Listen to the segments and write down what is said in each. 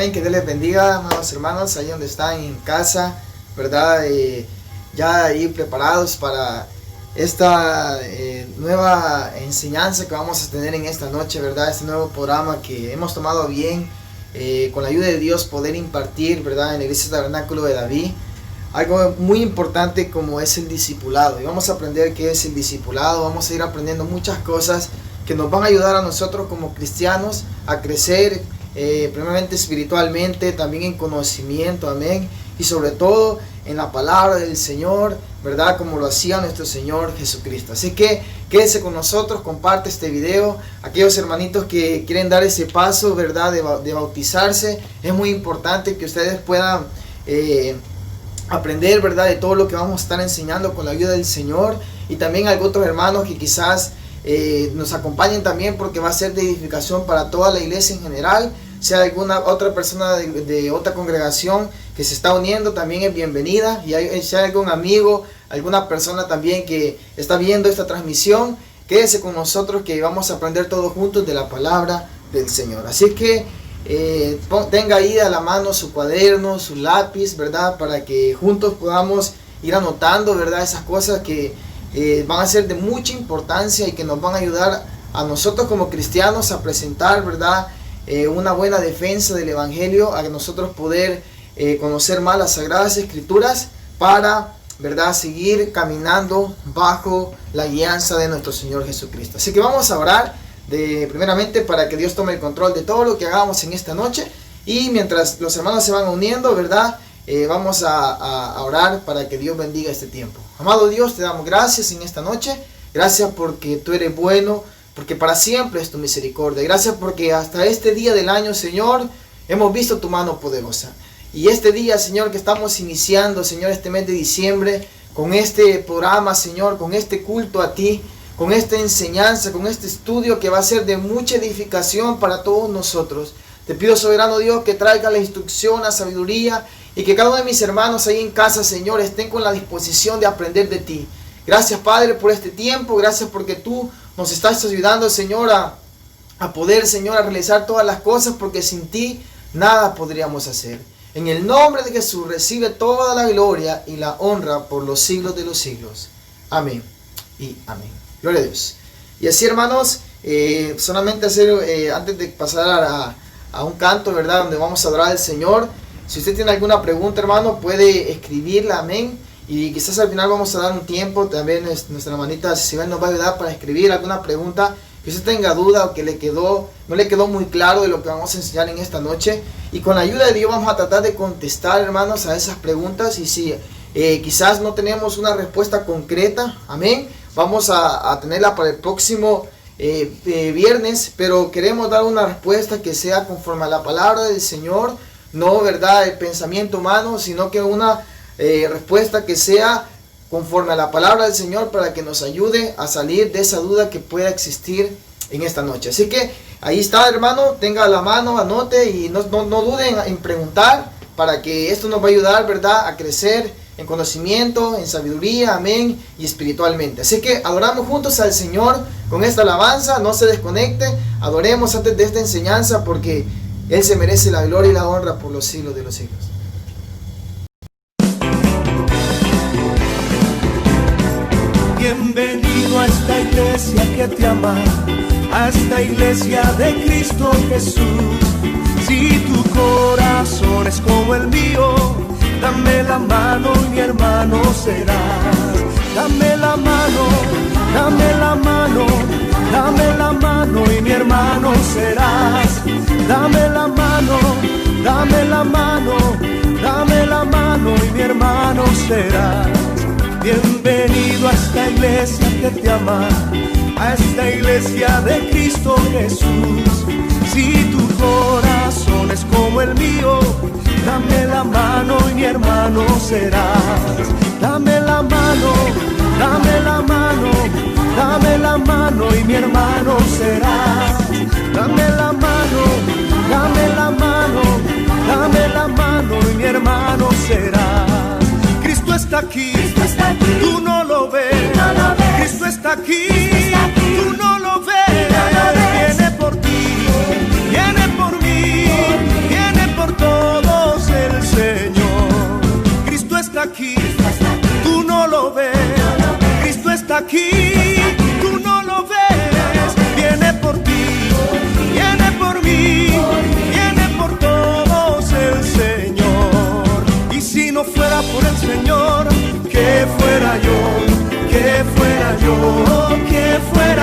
amén, que Dios les bendiga, amados hermanos, ahí donde están en casa, ¿verdad? Ya ahí preparados para esta nueva enseñanza que vamos a tener en esta noche, ¿verdad? Este nuevo programa que hemos tomado bien, con la ayuda de Dios, poder impartir, ¿verdad? En la Iglesia Tabernáculo de David, algo muy importante como es el discipulado. Y vamos a aprender qué es el discipulado, vamos a ir aprendiendo muchas cosas que nos van a ayudar a nosotros como cristianos a crecer, primeramente espiritualmente, también en conocimiento, amén, y sobre todo en la palabra del Señor, ¿verdad? Como lo hacía nuestro Señor Jesucristo. Así que quédese con nosotros, comparte este video. Aquellos hermanitos que quieren dar ese paso, ¿verdad? De bautizarse, es muy importante que ustedes puedan aprender, ¿verdad? De todo lo que vamos a estar enseñando con la ayuda del Señor. Y también hay otros hermanos que quizás nos acompañen también, porque va a ser de edificación para toda la iglesia en general. Sea alguna otra persona de otra congregación que se está uniendo, también es bienvenida. Y si hay algún amigo, alguna persona también que está viendo esta transmisión, quédese con nosotros que vamos a aprender todos juntos de la palabra del Señor. Así que tenga ahí a la mano su cuaderno, su lápiz, ¿verdad? Para que juntos podamos ir anotando, ¿verdad? Esas cosas que van a ser de mucha importancia y que nos van a ayudar a nosotros como cristianos a presentar, ¿verdad? Una buena defensa del Evangelio, a nosotros poder conocer más las Sagradas Escrituras para, ¿verdad?, seguir caminando bajo la guianza de nuestro Señor Jesucristo. Así que vamos a orar primeramente para que Dios tome el control de todo lo que hagamos en esta noche, y mientras los hermanos se van uniendo, ¿verdad?, vamos a orar para que Dios bendiga este tiempo. Amado Dios, te damos gracias en esta noche. Gracias porque tú eres bueno, porque para siempre es tu misericordia. Gracias porque hasta este día del año, Señor, hemos visto tu mano poderosa. Y este día, Señor, que estamos iniciando, Señor, este mes de diciembre, con este programa, Señor, con este culto a ti, con esta enseñanza, con este estudio que va a ser de mucha edificación para todos nosotros. Te pido, soberano Dios, que traiga la instrucción, la sabiduría, y que cada uno de mis hermanos ahí en casa, Señor, estén con la disposición de aprender de ti. Gracias, Padre, por este tiempo. Gracias porque tú nos estás ayudando, Señor, a poder, Señor, a realizar todas las cosas, porque sin ti nada podríamos hacer. En el nombre de Jesús, recibe toda la gloria y la honra por los siglos de los siglos. Amén y amén. Gloria a Dios. Y así, hermanos, solamente hacer, antes de pasar a un canto, ¿verdad?, donde vamos a adorar al Señor. Si usted tiene alguna pregunta, hermano, puede escribirla, amén. Y quizás al final vamos a dar un tiempo, también nuestra hermanita Cecibel nos va a ayudar para escribir alguna pregunta que usted tenga duda o que no le quedó muy claro de lo que vamos a enseñar en esta noche. Y con la ayuda de Dios vamos a tratar de contestar, hermanos, a esas preguntas. Y si quizás no tenemos una respuesta concreta, amén, vamos a tenerla para el próximo viernes, pero queremos dar una respuesta que sea conforme a la palabra del Señor, no, ¿verdad?, el pensamiento humano, sino que una respuesta que sea conforme a la palabra del Señor, para que nos ayude a salir de esa duda que pueda existir en esta noche. Así que ahí está, hermano, tenga a la mano, anote y no duden en preguntar, para que esto nos va a ayudar, ¿verdad?, a crecer en conocimiento, en sabiduría, amén, y espiritualmente. Así que adoramos juntos al Señor con esta alabanza. No se desconecte, adoremos antes de esta enseñanza, porque Él se merece la gloria y la honra por los siglos de los siglos. Bienvenido a esta iglesia que te ama, a esta iglesia de Cristo Jesús. Si tu corazón es como el mío, dame la mano y mi hermano serás. Dame la mano, dame la mano, dame la mano y mi hermano serás. Dame la mano, dame la mano, dame la mano y mi hermano serás. Bienvenido a esta iglesia que te ama, a esta iglesia de Cristo Jesús. Si tu corazón es como el mío, dame la mano y mi hermano serás. Dame la mano, dame la mano, dame la mano y mi hermano serás. Dame la mano, dame la mano, dame la mano y mi hermano serás. Cristo está aquí, tú no lo ves. Cristo está aquí, tú no lo ves. Viene por ti, viene por mí, viene por todos.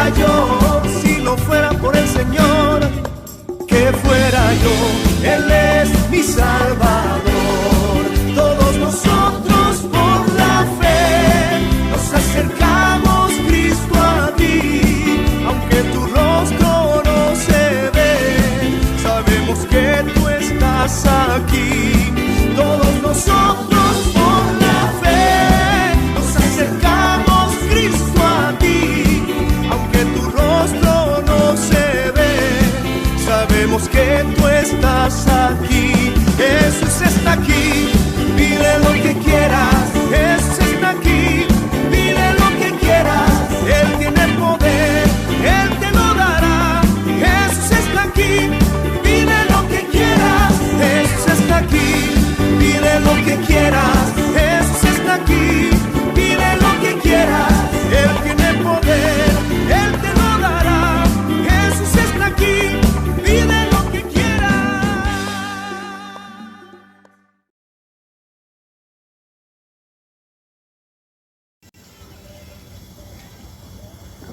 fuera yo, si no fuera por el Señor, que fuera yo, Él es mi Salvador. Todos nosotros por la fe nos acercamos, Cristo, a ti, aunque tu rostro no se ve, sabemos que tú estás aquí. Todos nosotros por la fe nos acercamos, Cristo, a ti, aunque tu rostro no se ve, sabemos que tú estás aquí. Jesús está aquí, pide lo que quieras. Jesús está aquí, pide lo que quieras. Él tiene poder, Él te lo dará. Jesús está aquí, pide lo que quieras. Jesús está aquí, pide lo que quieras. Jesús está aquí, pide lo que quieras. Él tiene poder, Él te lo dará. Jesús está aquí, pide lo que quieras.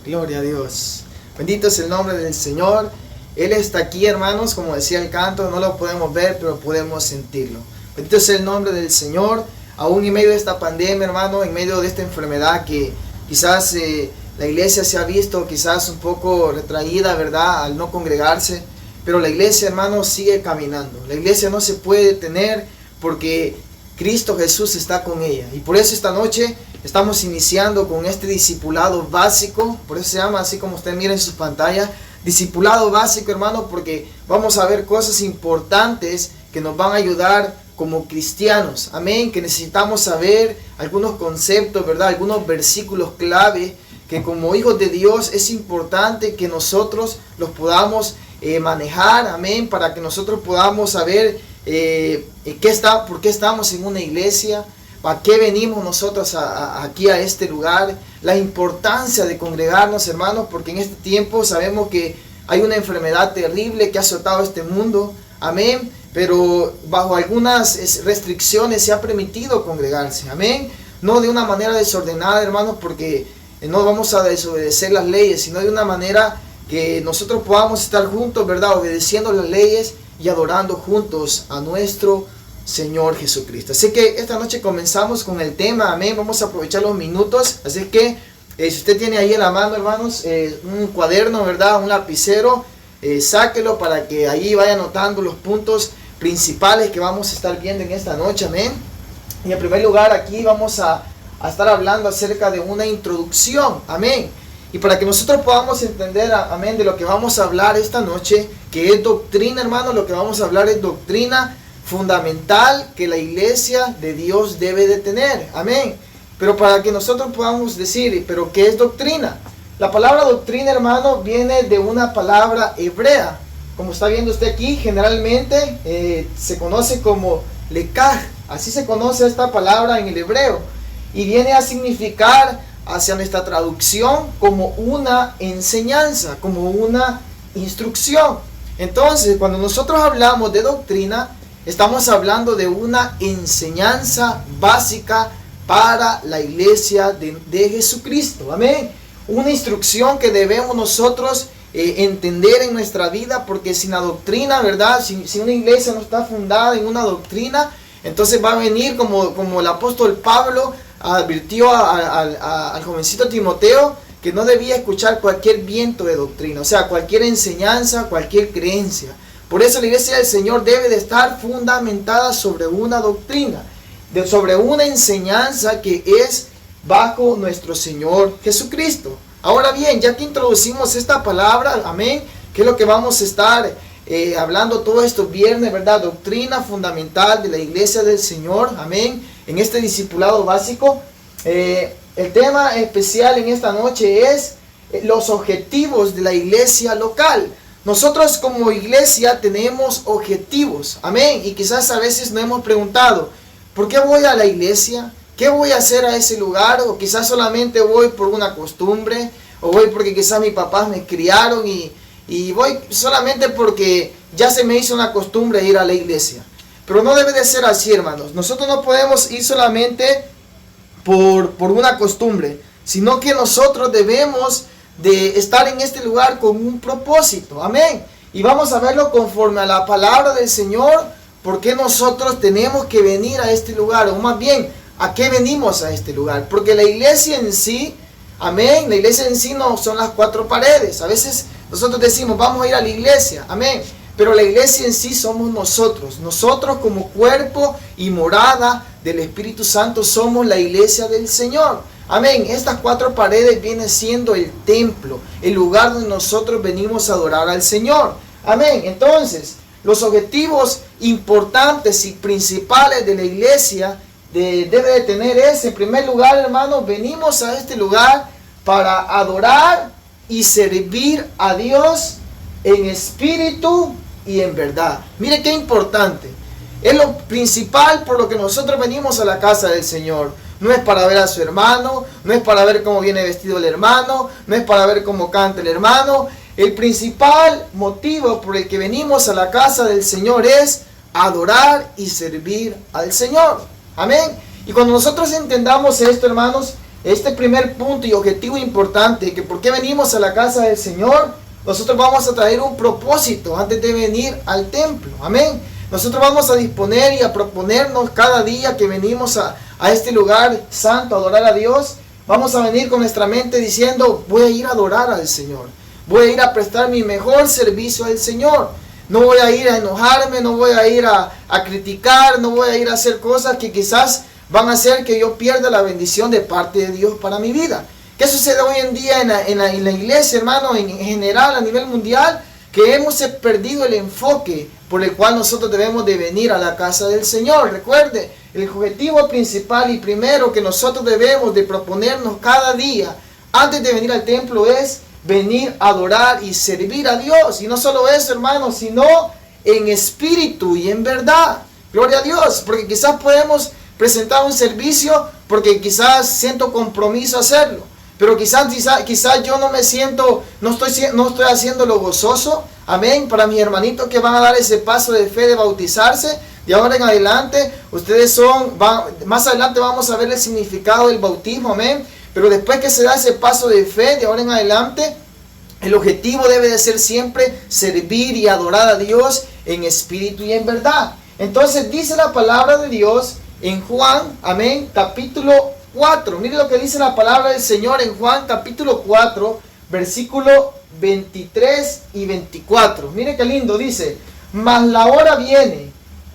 Gloria a Dios. Bendito es el nombre del Señor. Él está aquí, hermanos, como decía el canto, no lo podemos ver, pero podemos sentirlo. Bendito es el nombre del Señor. Aún en medio de esta pandemia, hermano, en medio de esta enfermedad que quizás la iglesia se ha visto quizás un poco retraída, ¿verdad?, al no congregarse. Pero la iglesia, hermano, sigue caminando. La iglesia no se puede detener porque Cristo Jesús está con ella. Y por eso esta noche estamos iniciando con este discipulado básico. Por eso se llama así como usted mira en su pantalla. Discipulado básico, hermano, porque vamos a ver cosas importantes que nos van a ayudar como cristianos. Amén. Que necesitamos saber algunos conceptos, ¿verdad? Algunos versículos clave que como hijos de Dios es importante que nosotros los podamos manejar. Amén. Para que nosotros podamos saber por qué estamos en una iglesia, para qué venimos nosotros aquí a este lugar, la importancia de congregarnos, hermanos, porque en este tiempo sabemos que hay una enfermedad terrible que ha azotado este mundo, amén, pero bajo algunas restricciones se ha permitido congregarse, amén, no de una manera desordenada, hermanos, porque no vamos a desobedecer las leyes, sino de una manera que nosotros podamos estar juntos, ¿verdad?, obedeciendo las leyes y adorando juntos a nuestro Señor Jesucristo. Así que esta noche comenzamos con el tema, amén. Vamos a aprovechar los minutos. Así que si usted tiene ahí en la mano, hermanos, un cuaderno, ¿verdad?, un lapicero, sáquelo para que ahí vaya anotando los puntos principales que vamos a estar viendo en esta noche, amén. Y en primer lugar aquí vamos a estar hablando acerca de una introducción, amén. Y para que nosotros podamos entender, amén, de lo que vamos a hablar esta noche, que es doctrina, hermano, lo que vamos a hablar es doctrina fundamental que la iglesia de Dios debe de tener, amén. Pero para que nosotros podamos decir, ¿pero qué es doctrina? La palabra doctrina, hermano, viene de una palabra hebrea. Como está viendo usted aquí, generalmente se conoce como lekaj, así se conoce esta palabra en el hebreo, y viene a significar hacia nuestra traducción como una enseñanza, como una instrucción. Entonces, cuando nosotros hablamos de doctrina, estamos hablando de una enseñanza básica para la iglesia de Jesucristo, amén. Una instrucción que debemos nosotros entender en nuestra vida, porque sin la doctrina, ¿verdad?, si una iglesia no está fundada en una doctrina, entonces va a venir como el apóstol Pablo advirtió al jovencito Timoteo, que no debía escuchar cualquier viento de doctrina, o sea, cualquier enseñanza, cualquier creencia. Por eso la iglesia del Señor debe de estar fundamentada sobre una doctrina, sobre una enseñanza que es bajo nuestro Señor Jesucristo. Ahora bien, ya que introducimos esta palabra, amén, que es lo que vamos a estar hablando todos estos viernes, ¿verdad? Doctrina fundamental de la iglesia del Señor, amén, en este discipulado básico. El tema especial en esta noche es los objetivos de la iglesia local. Nosotros como iglesia tenemos objetivos, amén, y quizás a veces nos hemos preguntado, ¿por qué voy a la iglesia? ¿Qué voy a hacer a ese lugar? O quizás solamente voy por una costumbre, o voy porque quizás mis papás me criaron y voy solamente porque ya se me hizo una costumbre ir a la iglesia. Pero no debe de ser así, hermanos. Nosotros no podemos ir solamente por una costumbre, sino que nosotros debemos de estar en este lugar con un propósito. Amén. Y vamos a verlo conforme a la palabra del Señor, porque nosotros tenemos que venir a este lugar, o más bien, ¿a qué venimos a este lugar? Porque la iglesia en sí, amén, la iglesia en sí no son las cuatro paredes. A veces nosotros decimos, vamos a ir a la iglesia, amén. Pero la iglesia en sí somos nosotros. Nosotros como cuerpo y morada del Espíritu Santo somos la iglesia del Señor. Amén. Estas cuatro paredes vienen siendo el templo, el lugar donde nosotros venimos a adorar al Señor. Amén. Entonces, los objetivos importantes y principales de la iglesia debe de tener en primer lugar, hermanos, venimos a este lugar para adorar y servir a Dios en espíritu y en verdad. Mire qué importante. Es lo principal por lo que nosotros venimos a la casa del Señor. No es para ver a su hermano, no es para ver cómo viene vestido el hermano, no es para ver cómo canta el hermano. El principal motivo por el que venimos a la casa del Señor es adorar y servir al Señor. Amén. Y cuando nosotros entendamos esto, hermanos, este primer punto y objetivo importante, que por qué venimos a la casa del Señor, nosotros vamos a traer un propósito antes de venir al templo. Amén. Nosotros vamos a disponer y a proponernos cada día que venimos a este lugar santo, a adorar a Dios. Vamos a venir con nuestra mente diciendo, voy a ir a adorar al Señor. Voy a ir a prestar mi mejor servicio al Señor. No voy a ir a enojarme, no voy a ir a criticar, no voy a ir a hacer cosas que quizás van a hacer que yo pierda la bendición de parte de Dios para mi vida. ¿Qué sucede hoy en día en la iglesia, hermano, en general, a nivel mundial? Que hemos perdido el enfoque por el cual nosotros debemos de venir a la casa del Señor. Recuerde, el objetivo principal y primero que nosotros debemos de proponernos cada día antes de venir al templo es venir a adorar y servir a Dios. Y no solo eso, hermano, sino en espíritu y en verdad. Gloria a Dios, porque quizás podemos presentar un servicio porque quizás siento compromiso a hacerlo. Pero quizás yo no me siento, no estoy haciéndolo gozoso. Amén. Para mis hermanitos que van a dar ese paso de fe de bautizarse, de ahora en adelante, más adelante vamos a ver el significado del bautismo. Amén. Pero después que se da ese paso de fe, de ahora en adelante, el objetivo debe de ser siempre servir y adorar a Dios en espíritu y en verdad. Entonces dice la palabra de Dios en Juan, amén, capítulo 4. Mire lo que dice la palabra del Señor en Juan capítulo 4, versículo 23 y 24. Mire qué lindo, dice, mas la hora viene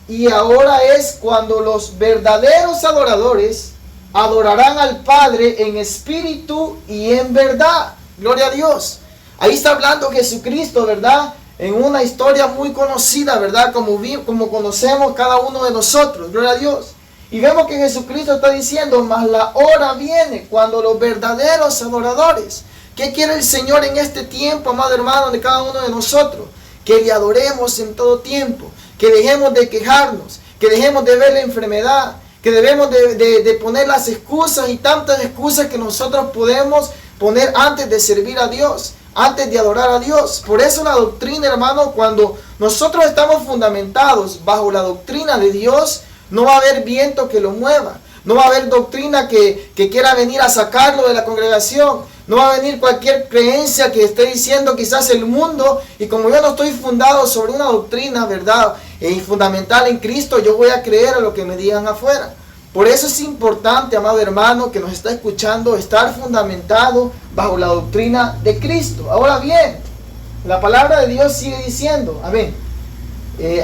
y ahora es cuando los verdaderos adoradores adorarán al Padre en espíritu y en verdad. Gloria a Dios. Ahí está hablando Jesucristo, ¿verdad? En una historia muy conocida, ¿verdad? Como conocemos cada uno de nosotros. Gloria a Dios. Y vemos que Jesucristo está diciendo, mas la hora viene cuando los verdaderos adoradores. ¿Qué quiere el Señor en este tiempo, amado hermano, de cada uno de nosotros? Que le adoremos en todo tiempo. Que dejemos de quejarnos. Que dejemos de ver la enfermedad. Que debemos de poner las excusas y tantas excusas que nosotros podemos poner antes de servir a Dios. Antes de adorar a Dios. Por eso la doctrina, hermano, cuando nosotros estamos fundamentados bajo la doctrina de Dios, no va a haber viento que lo mueva. No va a haber doctrina que quiera venir a sacarlo de la congregación. No va a venir cualquier creencia que esté diciendo quizás el mundo. Y como yo no estoy fundado sobre una doctrina, ¿verdad? Y fundamental en Cristo, yo voy a creer a lo que me digan afuera. Por eso es importante, amado hermano, que nos está escuchando, estar fundamentado bajo la doctrina de Cristo. Ahora bien, la palabra de Dios sigue diciendo, amén.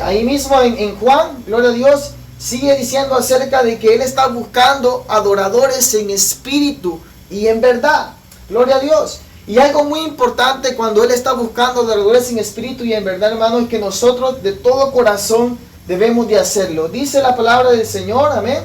Ahí mismo en Juan, gloria a Dios, sigue diciendo acerca de que Él está buscando adoradores en espíritu y en verdad. Gloria a Dios. Y algo muy importante cuando Él está buscando adoradores en espíritu y en verdad, hermano, es que nosotros de todo corazón debemos de hacerlo. Dice la palabra del Señor, amén,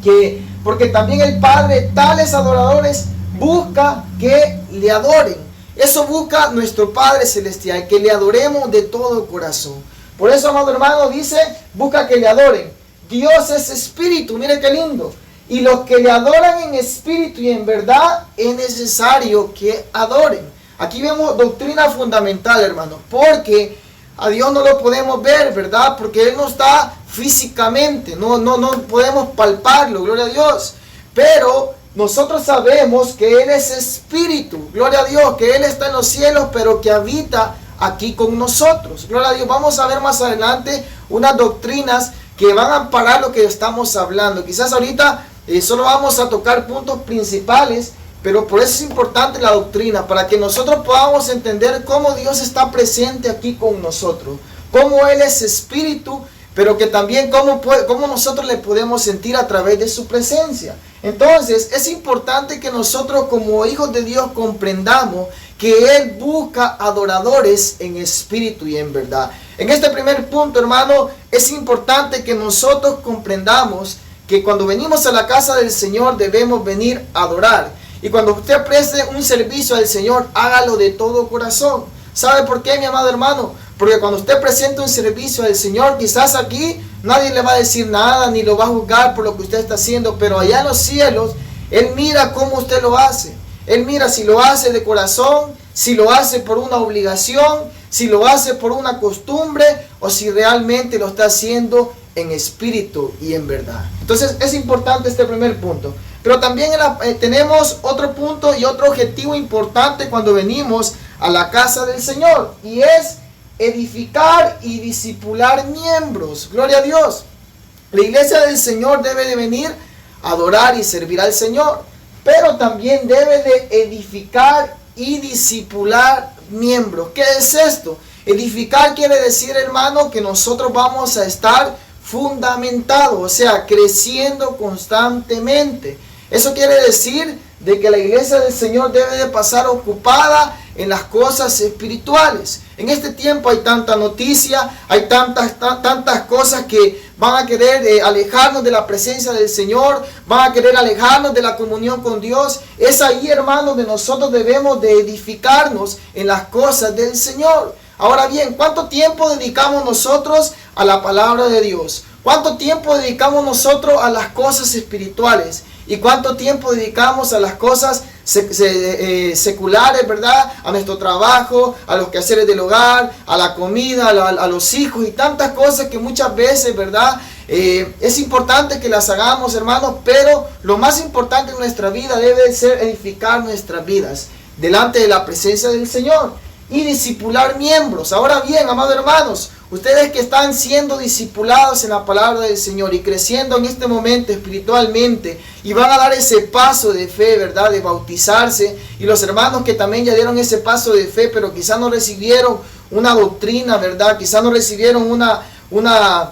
que porque también el Padre tales adoradores busca que le adoren. Eso busca nuestro Padre Celestial, que le adoremos de todo corazón. Por eso, amado hermano, dice, busca que le adoren. Dios es espíritu, mire qué lindo. Y los que le adoran en espíritu y en verdad, es necesario que adoren. Aquí vemos doctrina fundamental, hermano, porque a Dios no lo podemos ver, ¿verdad? Porque Él no está físicamente, no podemos palparlo, gloria a Dios. Pero nosotros sabemos que Él es espíritu, gloria a Dios, que Él está en los cielos, pero que habita aquí con nosotros, gloria a Dios. Vamos a ver más adelante unas doctrinas que van a amparar lo que estamos hablando. Quizás ahorita solo vamos a tocar puntos principales, pero por eso es importante la doctrina, para que nosotros podamos entender cómo Dios está presente aquí con nosotros, cómo Él es espíritu, pero que también cómo nosotros le podemos sentir a través de su presencia. Entonces es importante que nosotros como hijos de Dios comprendamos que Él busca adoradores en espíritu y en verdad. En este primer punto, hermano, es importante que nosotros comprendamos que cuando venimos a la casa del Señor debemos venir a adorar. Y cuando usted preste un servicio al Señor, hágalo de todo corazón. ¿Sabe por qué, mi amado hermano? Porque cuando usted presenta un servicio al Señor, quizás aquí nadie le va a decir nada, ni lo va a juzgar por lo que usted está haciendo, pero allá en los cielos, Él mira cómo usted lo hace. Él mira si lo hace de corazón, si lo hace por una obligación, si lo hace por una costumbre, o si realmente lo está haciendo en espíritu y en verdad. Entonces es importante este primer punto. Pero también tenemos otro punto y otro objetivo importante cuando venimos a la casa del Señor, y es edificar y discipular miembros. Gloria a Dios. La iglesia del Señor debe de venir a adorar y servir al Señor, pero también debe de edificar y discipular miembros. ¿Qué es esto? Edificar quiere decir, hermano, que nosotros vamos a estar fundamentados, o sea, creciendo constantemente. Eso quiere decir de que la iglesia del Señor debe de pasar ocupada en las cosas espirituales. En este tiempo hay tanta noticia, hay tantas cosas que van a querer alejarnos de la presencia del Señor, van a querer alejarnos de la comunión con Dios. Es ahí, hermanos, donde nosotros debemos de edificarnos en las cosas del Señor. Ahora bien, ¿cuánto tiempo dedicamos nosotros a la palabra de Dios? ¿Cuánto tiempo dedicamos nosotros a las cosas espirituales? ¿Y cuánto tiempo dedicamos a las cosas seculares, verdad? A nuestro trabajo, a los quehaceres del hogar, a la comida, a los hijos y tantas cosas que muchas veces, verdad, es importante que las hagamos, hermanos, pero lo más importante en nuestra vida debe ser edificar nuestras vidas delante de la presencia del Señor y discipular miembros. Ahora bien, amados hermanos, ustedes que están siendo discipulados en la palabra del Señor y creciendo en este momento espiritualmente y van a dar ese paso de fe, ¿verdad? De bautizarse, y los hermanos que también ya dieron ese paso de fe, pero quizás no recibieron una doctrina, ¿verdad? Quizás no recibieron una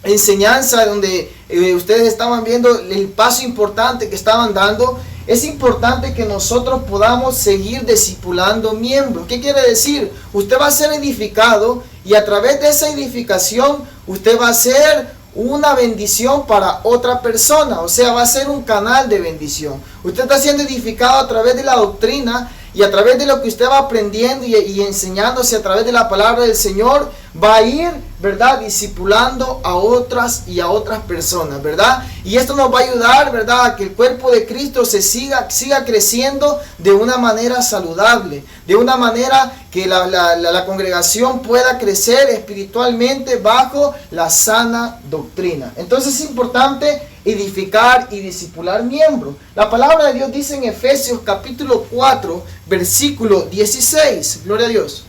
enseñanza donde ustedes estaban viendo el paso importante que estaban dando. Es importante que nosotros podamos seguir discipulando miembros. ¿Qué quiere decir? Usted va a ser edificado y a través de esa edificación usted va a ser una bendición para otra persona. O sea, va a ser un canal de bendición. Usted está siendo edificado a través de la doctrina y a través de lo que usted va aprendiendo y enseñándose a través de la palabra del Señor, va a ir, ¿verdad?, discipulando a otras y a otras personas, ¿verdad? Y esto nos va a ayudar, ¿verdad?, a que el cuerpo de Cristo siga creciendo de una manera saludable, de una manera que la congregación pueda crecer espiritualmente bajo la sana doctrina. Entonces es importante edificar y discipular miembros. La palabra de Dios dice en Efesios capítulo 4, versículo 16. Gloria a Dios.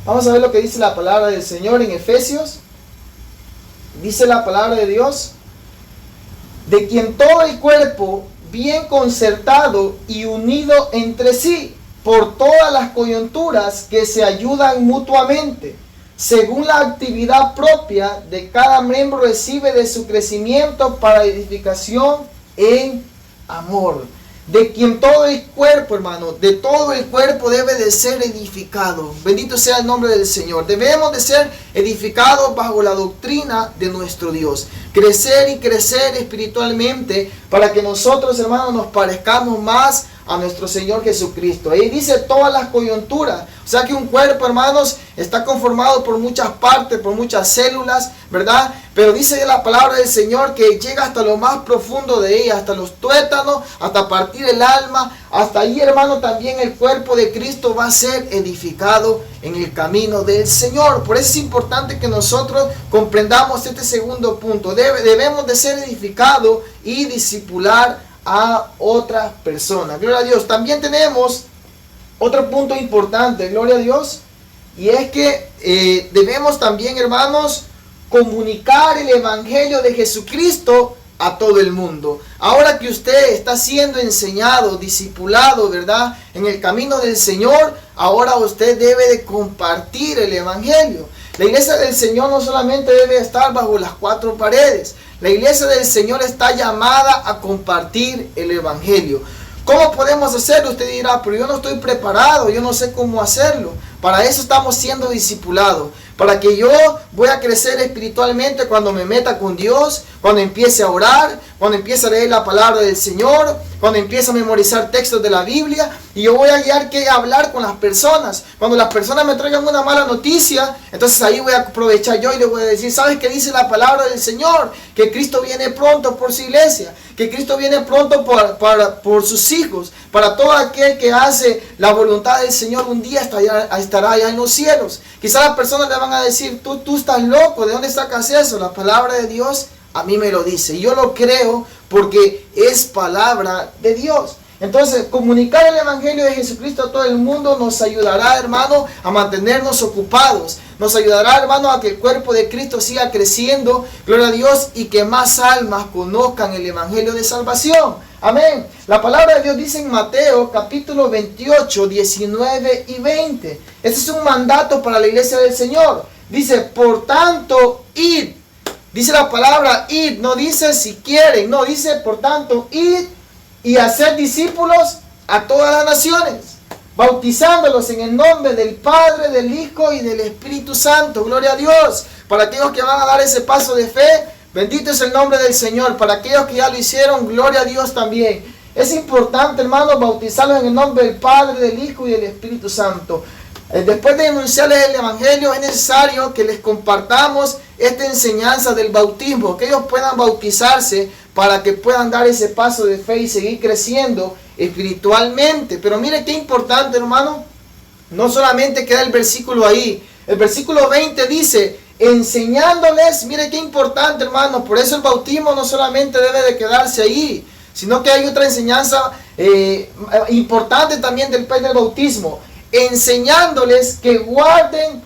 Vamos a ver lo que dice la palabra del Señor en Efesios. Dice la palabra de Dios: de quien todo el cuerpo, bien concertado y unido entre sí, por todas las coyunturas que se ayudan mutuamente, según la actividad propia de cada miembro, recibe de su crecimiento para edificación en amor. De quien todo el cuerpo, hermano, de todo el cuerpo debe de ser edificado. Bendito sea el nombre del Señor. Debemos de ser edificados bajo la doctrina de nuestro Dios. Crecer y crecer espiritualmente para que nosotros, hermanos, nos parezcamos más a nuestro Señor Jesucristo. Ahí dice todas las coyunturas. O sea que un cuerpo, hermanos, está conformado por muchas partes, por muchas células, ¿verdad? Pero dice la palabra del Señor que llega hasta lo más profundo de ella, hasta los tuétanos, hasta partir el alma. Hasta ahí, hermano, también el cuerpo de Cristo va a ser edificado en el camino del Señor. Por eso es importante que nosotros comprendamos este segundo punto. Debemos de ser edificados y discipular a otras personas. Gloria a Dios. También tenemos otro punto importante, gloria a Dios, y es que debemos también, hermanos, comunicar el evangelio de Jesucristo a todo el mundo. Ahora que usted está siendo enseñado, discipulado, ¿verdad?, en el camino del Señor, ahora usted debe de compartir el evangelio. La iglesia del Señor no solamente debe estar bajo las cuatro paredes. La iglesia del Señor está llamada a compartir el evangelio. ¿Cómo podemos hacerlo? Usted dirá, pero yo no estoy preparado, yo no sé cómo hacerlo. Para eso estamos siendo discipulados. Para que yo voy a crecer espiritualmente cuando me meta con Dios, cuando empiece a orar, cuando empiece a leer la palabra del Señor, cuando empiece a memorizar textos de la Biblia. Y yo voy a guiar que hablar con las personas. Cuando las personas me traigan una mala noticia, entonces ahí voy a aprovechar yo y le voy a decir, ¿sabes qué dice la palabra del Señor? Que Cristo viene pronto por su iglesia, que Cristo viene pronto por sus hijos, para todo aquel que hace la voluntad del Señor, un día estará allá en los cielos. Quizás las personas le van a decir, tú estás loco, ¿de dónde sacas eso? La palabra de Dios a mí me lo dice, y yo lo creo porque es palabra de Dios. Entonces, comunicar el evangelio de Jesucristo a todo el mundo nos ayudará, hermano, a mantenernos ocupados. Nos ayudará, hermano, a que el cuerpo de Cristo siga creciendo, gloria a Dios, y que más almas conozcan el evangelio de salvación. Amén. La palabra de Dios dice en Mateo capítulo 28, 19 y 20. Este es un mandato para la iglesia del Señor. Dice, por tanto, id. Dice la palabra id, no dice si quieren, no, dice por tanto, id y hacer discípulos a todas las naciones, bautizándolos en el nombre del Padre, del Hijo y del Espíritu Santo. Gloria a Dios. Para aquellos que van a dar ese paso de fe, bendito es el nombre del Señor. Para aquellos que ya lo hicieron, gloria a Dios también. Es importante, hermanos, bautizarlos en el nombre del Padre, del Hijo y del Espíritu Santo. Después de anunciarles el evangelio, es necesario que les compartamos esta enseñanza del bautismo, que ellos puedan bautizarse para que puedan dar ese paso de fe y seguir creciendo espiritualmente. Pero mire qué importante, hermano, no solamente queda el versículo ahí. El versículo 20 dice, enseñándoles, mire qué importante, hermano, por eso el bautismo no solamente debe de quedarse ahí, sino que hay otra enseñanza importante también del bautismo. Enseñándoles que guarden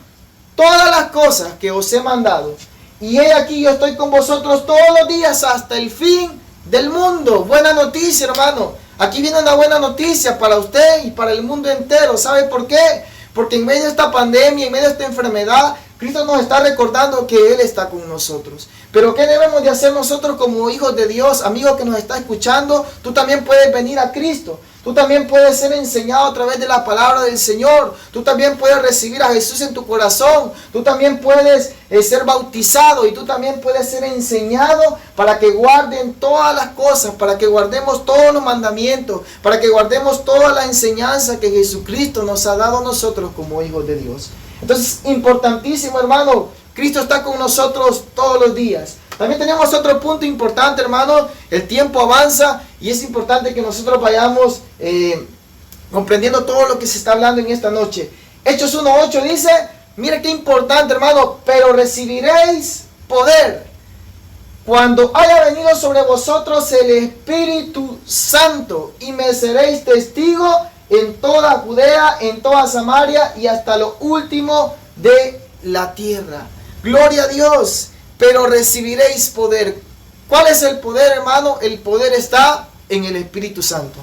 todas las cosas que os he mandado. Y he aquí, yo estoy con vosotros todos los días hasta el fin del mundo. Buena noticia, hermano. Aquí viene una buena noticia para usted y para el mundo entero. ¿Sabe por qué? Porque en medio de esta pandemia, en medio de esta enfermedad, Cristo nos está recordando que Él está con nosotros. Pero ¿qué debemos de hacer nosotros como hijos de Dios? Amigo que nos está escuchando, tú también puedes venir a Cristo. Tú también puedes ser enseñado a través de la palabra del Señor. Tú también puedes recibir a Jesús en tu corazón. Tú también puedes ser bautizado y tú también puedes ser enseñado para que guarden todas las cosas, para que guardemos todos los mandamientos, para que guardemos toda la enseñanza que Jesucristo nos ha dado a nosotros como hijos de Dios. Entonces, importantísimo, hermano, Cristo está con nosotros todos los días. También tenemos otro punto importante, hermano. El tiempo avanza y es importante que nosotros vayamos comprendiendo todo lo que se está hablando en esta noche. Hechos 1:8 dice, mire qué importante, hermano, pero recibiréis poder cuando haya venido sobre vosotros el Espíritu Santo y me seréis testigo en toda Judea, en toda Samaria y hasta lo último de la tierra. Gloria a Dios. Pero recibiréis poder. ¿Cuál es el poder, hermano? El poder está en el Espíritu Santo.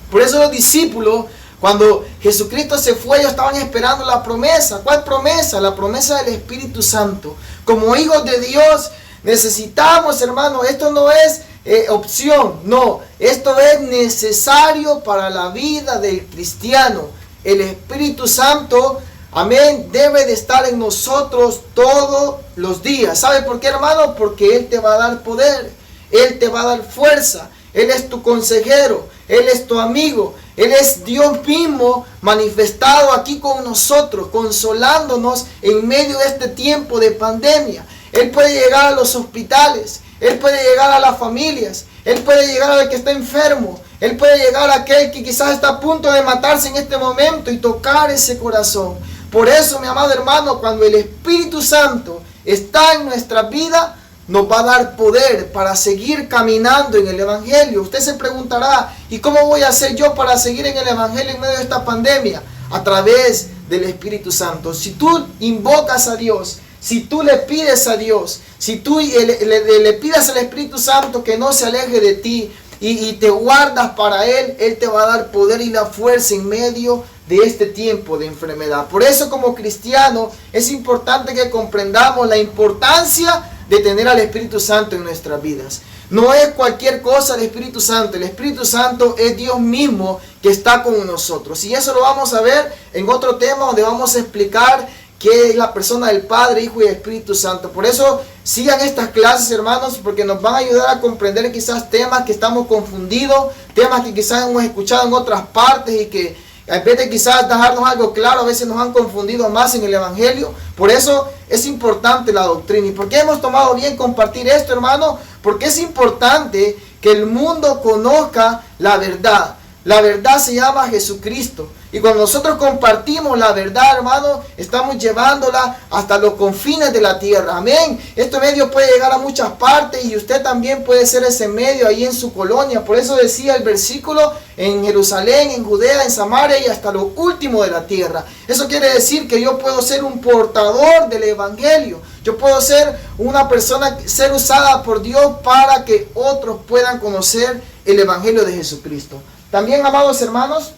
Por eso los discípulos, cuando Jesucristo se fue, ellos estaban esperando la promesa. ¿Cuál promesa? La promesa del Espíritu Santo. Como hijos de Dios necesitamos, hermano, esto no es opción, no, esto es necesario para la vida del cristiano. El Espíritu Santo, amén, debe de estar en nosotros todos los días. ¿Sabe por qué, hermano? Porque Él te va a dar poder, Él te va a dar fuerza, Él es tu consejero, Él es tu amigo, Él es Dios mismo manifestado aquí con nosotros, consolándonos en medio de este tiempo de pandemia. Él puede llegar a los hospitales, Él puede llegar a las familias, Él puede llegar al que está enfermo, Él puede llegar a aquel que quizás está a punto de matarse en este momento y tocar ese corazón. Por eso, mi amado hermano, cuando el Espíritu Santo está en nuestra vida, nos va a dar poder para seguir caminando en el Evangelio. Usted se preguntará, ¿y cómo voy a hacer yo para seguir en el Evangelio en medio de esta pandemia? A través del Espíritu Santo. Si tú invocas a Dios, si tú le pides a Dios, si tú le pides al Espíritu Santo que no se aleje de ti y te guardas para Él, Él te va a dar poder y la fuerza en medio de este tiempo de enfermedad. Por eso, como cristiano, es importante que comprendamos la importancia de tener al Espíritu Santo en nuestras vidas. No es cualquier cosa el Espíritu Santo. El Espíritu Santo es Dios mismo que está con nosotros. Y eso lo vamos a ver en otro tema donde vamos a explicar qué es la persona del Padre, Hijo y Espíritu Santo. Por eso sigan estas clases, hermanos, porque nos van a ayudar a comprender quizás temas que estamos confundidos, temas que quizás hemos escuchado en otras partes y que en vez de quizás dejarnos algo claro, a veces nos han confundido más en el Evangelio. Por eso es importante la doctrina. ¿Y por qué hemos tomado bien compartir esto, hermano? Porque es importante que el mundo conozca la verdad. La verdad se llama Jesucristo. Y cuando nosotros compartimos la verdad, hermano, estamos llevándola hasta los confines de la tierra. Amén. Este medio puede llegar a muchas partes y usted también puede ser ese medio ahí en su colonia. Por eso decía el versículo, en Jerusalén, en Judea, en Samaria y hasta lo último de la tierra. Eso quiere decir que yo puedo ser un portador del Evangelio. Yo puedo ser una persona, ser usada por Dios para que otros puedan conocer el Evangelio de Jesucristo. También, amados hermanos,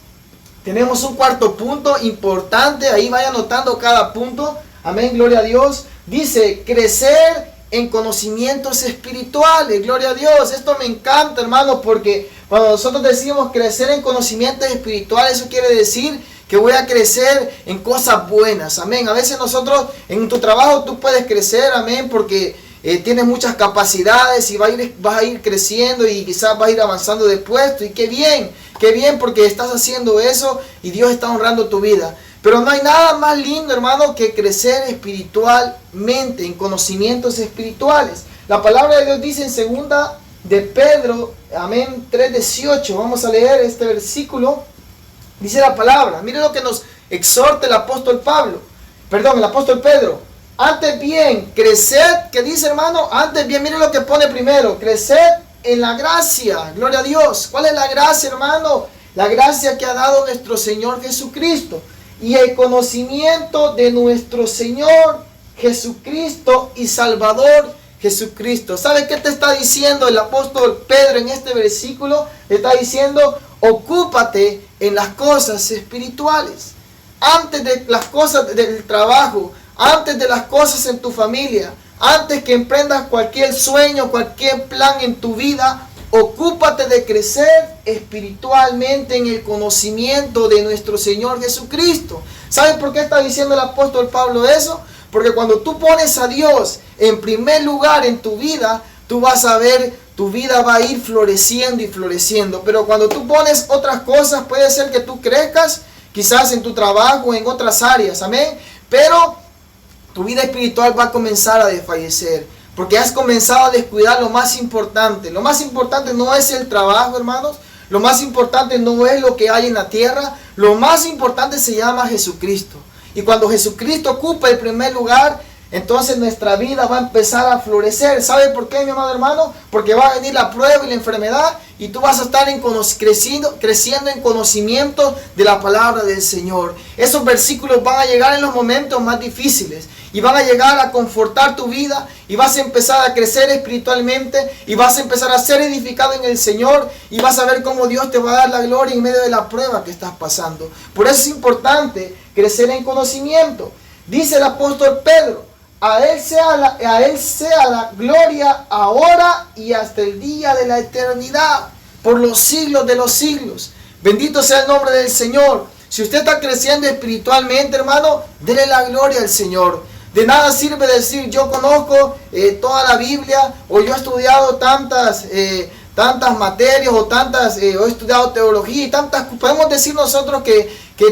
tenemos un cuarto punto importante. Ahí vaya anotando cada punto. Amén, gloria a Dios. Dice, crecer en conocimientos espirituales. Gloria a Dios. Esto me encanta, hermano, porque cuando nosotros decimos crecer en conocimientos espirituales, eso quiere decir que voy a crecer en cosas buenas. Amén. A veces nosotros, en tu trabajo tú puedes crecer, amén, porque tienes muchas capacidades y vas a ir creciendo y quizás vas a ir avanzando de puesto. Y qué bien porque estás haciendo eso y Dios está honrando tu vida. Pero no hay nada más lindo, hermano, que crecer espiritualmente, en conocimientos espirituales. La palabra de Dios dice en segunda de Pedro, amén, 3:18. Vamos a leer este versículo. Dice la palabra, mire lo que nos exhorta el apóstol Pedro. Antes bien, creced, ¿qué dice, hermano? Antes bien, mire lo que pone primero, creced en la gracia, gloria a Dios. ¿Cuál es la gracia, hermano? La gracia que ha dado nuestro Señor Jesucristo y el conocimiento de nuestro Señor Jesucristo y Salvador Jesucristo. ¿Sabe qué te está diciendo el apóstol Pedro en este versículo? Le está diciendo, ocúpate en las cosas espirituales. Antes de las cosas del trabajo, antes de las cosas en tu familia, antes que emprendas cualquier sueño, cualquier plan en tu vida, ocúpate de crecer espiritualmente en el conocimiento de nuestro Señor Jesucristo. ¿Sabes por qué está diciendo el apóstol Pablo eso? Porque cuando tú pones a Dios en primer lugar en tu vida, tú vas a ver, tu vida va a ir floreciendo y floreciendo. Pero cuando tú pones otras cosas, puede ser que tú crezcas, quizás en tu trabajo o en otras áreas, amén. Pero tu vida espiritual va a comenzar a desfallecer, porque has comenzado a descuidar lo más importante. Lo más importante no es el trabajo, hermanos. Lo más importante no es lo que hay en la tierra. Lo más importante se llama Jesucristo. Y cuando Jesucristo ocupa el primer lugar, entonces nuestra vida va a empezar a florecer. ¿Sabe por qué, mi amado hermano? Porque va a venir la prueba y la enfermedad y tú vas a estar creciendo en conocimiento de la palabra del Señor. Esos versículos van a llegar en los momentos más difíciles y van a llegar a confortar tu vida y vas a empezar a crecer espiritualmente y vas a empezar a ser edificado en el Señor y vas a ver cómo Dios te va a dar la gloria en medio de la prueba que estás pasando. Por eso es importante crecer en conocimiento. Dice el apóstol Pedro, a él sea la gloria ahora y hasta el día de la eternidad, por los siglos de los siglos. Bendito sea el nombre del Señor. Si usted está creciendo espiritualmente, hermano, dele la gloria al Señor. De nada sirve decir, yo conozco toda la Biblia, o yo he estudiado tantas materias, o he estudiado teología y tantas. Podemos decir nosotros que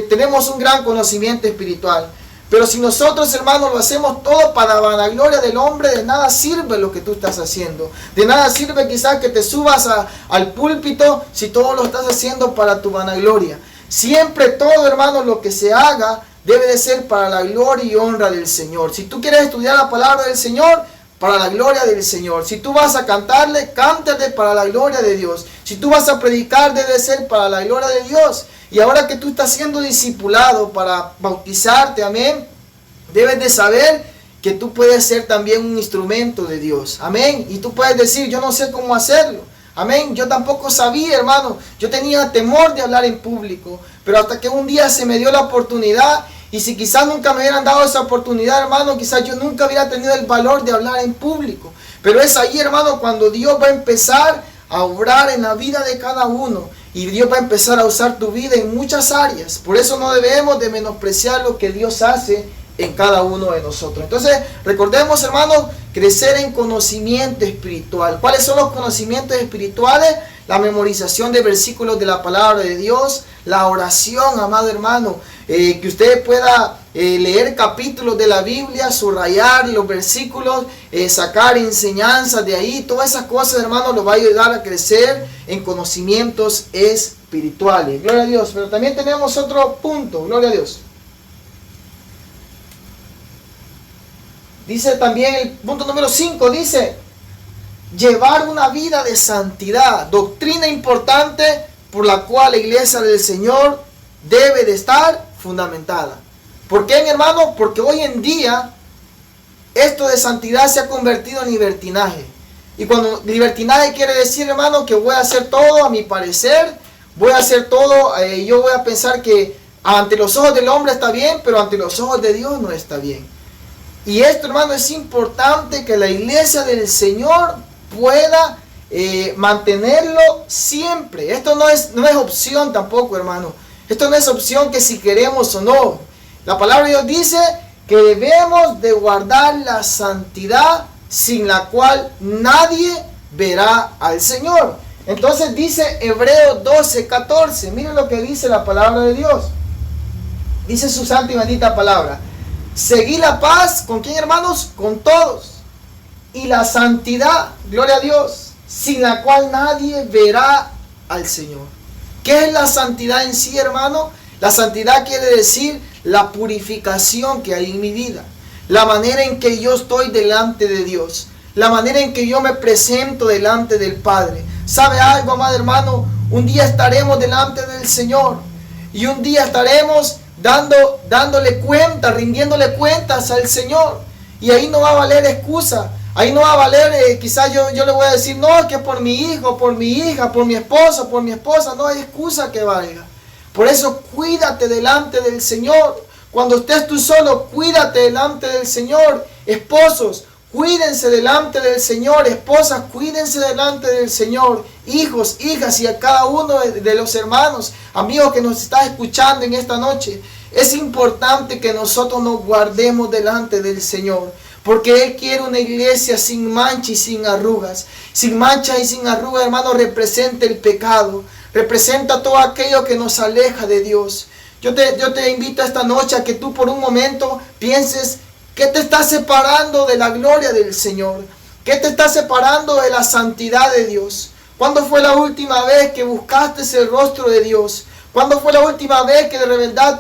tenemos un gran conocimiento espiritual. Pero si nosotros, hermanos, lo hacemos todo para la vanagloria del hombre, de nada sirve lo que tú estás haciendo. De nada sirve quizás que te subas al púlpito si todo lo estás haciendo para tu vanagloria. Siempre todo, hermanos, lo que se haga debe de ser para la gloria y honra del Señor. Si tú quieres estudiar la palabra del Señor, para la gloria del Señor. Si tú vas a cantarle, cántale para la gloria de Dios. Si tú vas a predicar, debe ser para la gloria de Dios. Y ahora que tú estás siendo discipulado para bautizarte, amén, debes de saber que tú puedes ser también un instrumento de Dios. Amén. Y tú puedes decir, yo no sé cómo hacerlo. Amén. Yo tampoco sabía, hermano. Yo tenía temor de hablar en público. Pero hasta que un día se me dio la oportunidad. Y si quizás nunca me hubieran dado esa oportunidad, hermano, quizás yo nunca hubiera tenido el valor de hablar en público. Pero es ahí, hermano, cuando Dios va a empezar a obrar en la vida de cada uno. Y Dios va a empezar a usar tu vida en muchas áreas. Por eso no debemos de menospreciar lo que Dios hace en cada uno de nosotros. Entonces, recordemos, hermanos, crecer en conocimiento espiritual. ¿Cuáles son los conocimientos espirituales? La memorización de versículos de la palabra de Dios, la oración, amado hermano, que usted pueda leer capítulos de la Biblia, subrayar los versículos, sacar enseñanzas de ahí, todas esas cosas, hermano, lo va a ayudar a crecer en conocimientos espirituales. Gloria a Dios. Pero también tenemos otro punto, gloria a Dios. Dice también el punto número 5, dice, llevar una vida de santidad, doctrina importante por la cual la iglesia del Señor debe de estar fundamentada. ¿Por qué, mi hermano? Porque hoy en día esto de santidad se ha convertido en libertinaje. Y cuando libertinaje quiere decir, hermano, que voy a hacer todo a mi parecer, voy a hacer todo, yo voy a pensar que ante los ojos del hombre está bien, pero ante los ojos de Dios no está bien. Y esto, hermano, es importante que la iglesia del Señor pueda mantenerlo siempre. Esto no es opción tampoco, hermano. Esto no es opción que si queremos o no. La palabra de Dios dice que debemos de guardar la santidad sin la cual nadie verá al Señor. Entonces dice Hebreos 12:14. Miren lo que dice la palabra de Dios. Dice su santa y bendita palabra. Seguid la paz, ¿con quién, hermanos? Con todos. Y la santidad, gloria a Dios, sin la cual nadie verá al Señor. ¿Qué es la santidad en sí, hermano? La santidad quiere decir la purificación que hay en mi vida. La manera en que yo estoy delante de Dios. La manera en que yo me presento delante del Padre. ¿Sabe algo, amado hermano? Un día estaremos delante del Señor. Y un día estaremos dándole cuenta, rindiéndole cuentas al Señor. Y ahí no va a valer excusa. Ahí no va a valer, quizás yo le voy a decir, no, que por mi hijo, por mi hija, por mi esposo, por mi esposa. No hay excusa que valga. Por eso cuídate delante del Señor. Cuando estés tú solo, cuídate delante del Señor. Esposos, cuídense delante del Señor. Esposas, cuídense delante del Señor. Hijos, hijas y a cada uno de los hermanos, amigos que nos está escuchando en esta noche. Es importante que nosotros nos guardemos delante del Señor. Porque Él quiere una iglesia sin mancha y sin arrugas. Sin mancha y sin arrugas, hermano, representa el pecado. Representa todo aquello que nos aleja de Dios. Yo te invito esta noche a que tú por un momento pienses qué te está separando de la gloria del Señor. ¿Qué te está separando de la santidad de Dios? ¿Cuándo fue la última vez que buscaste el rostro de Dios? ¿Cuándo fue la última vez que de verdad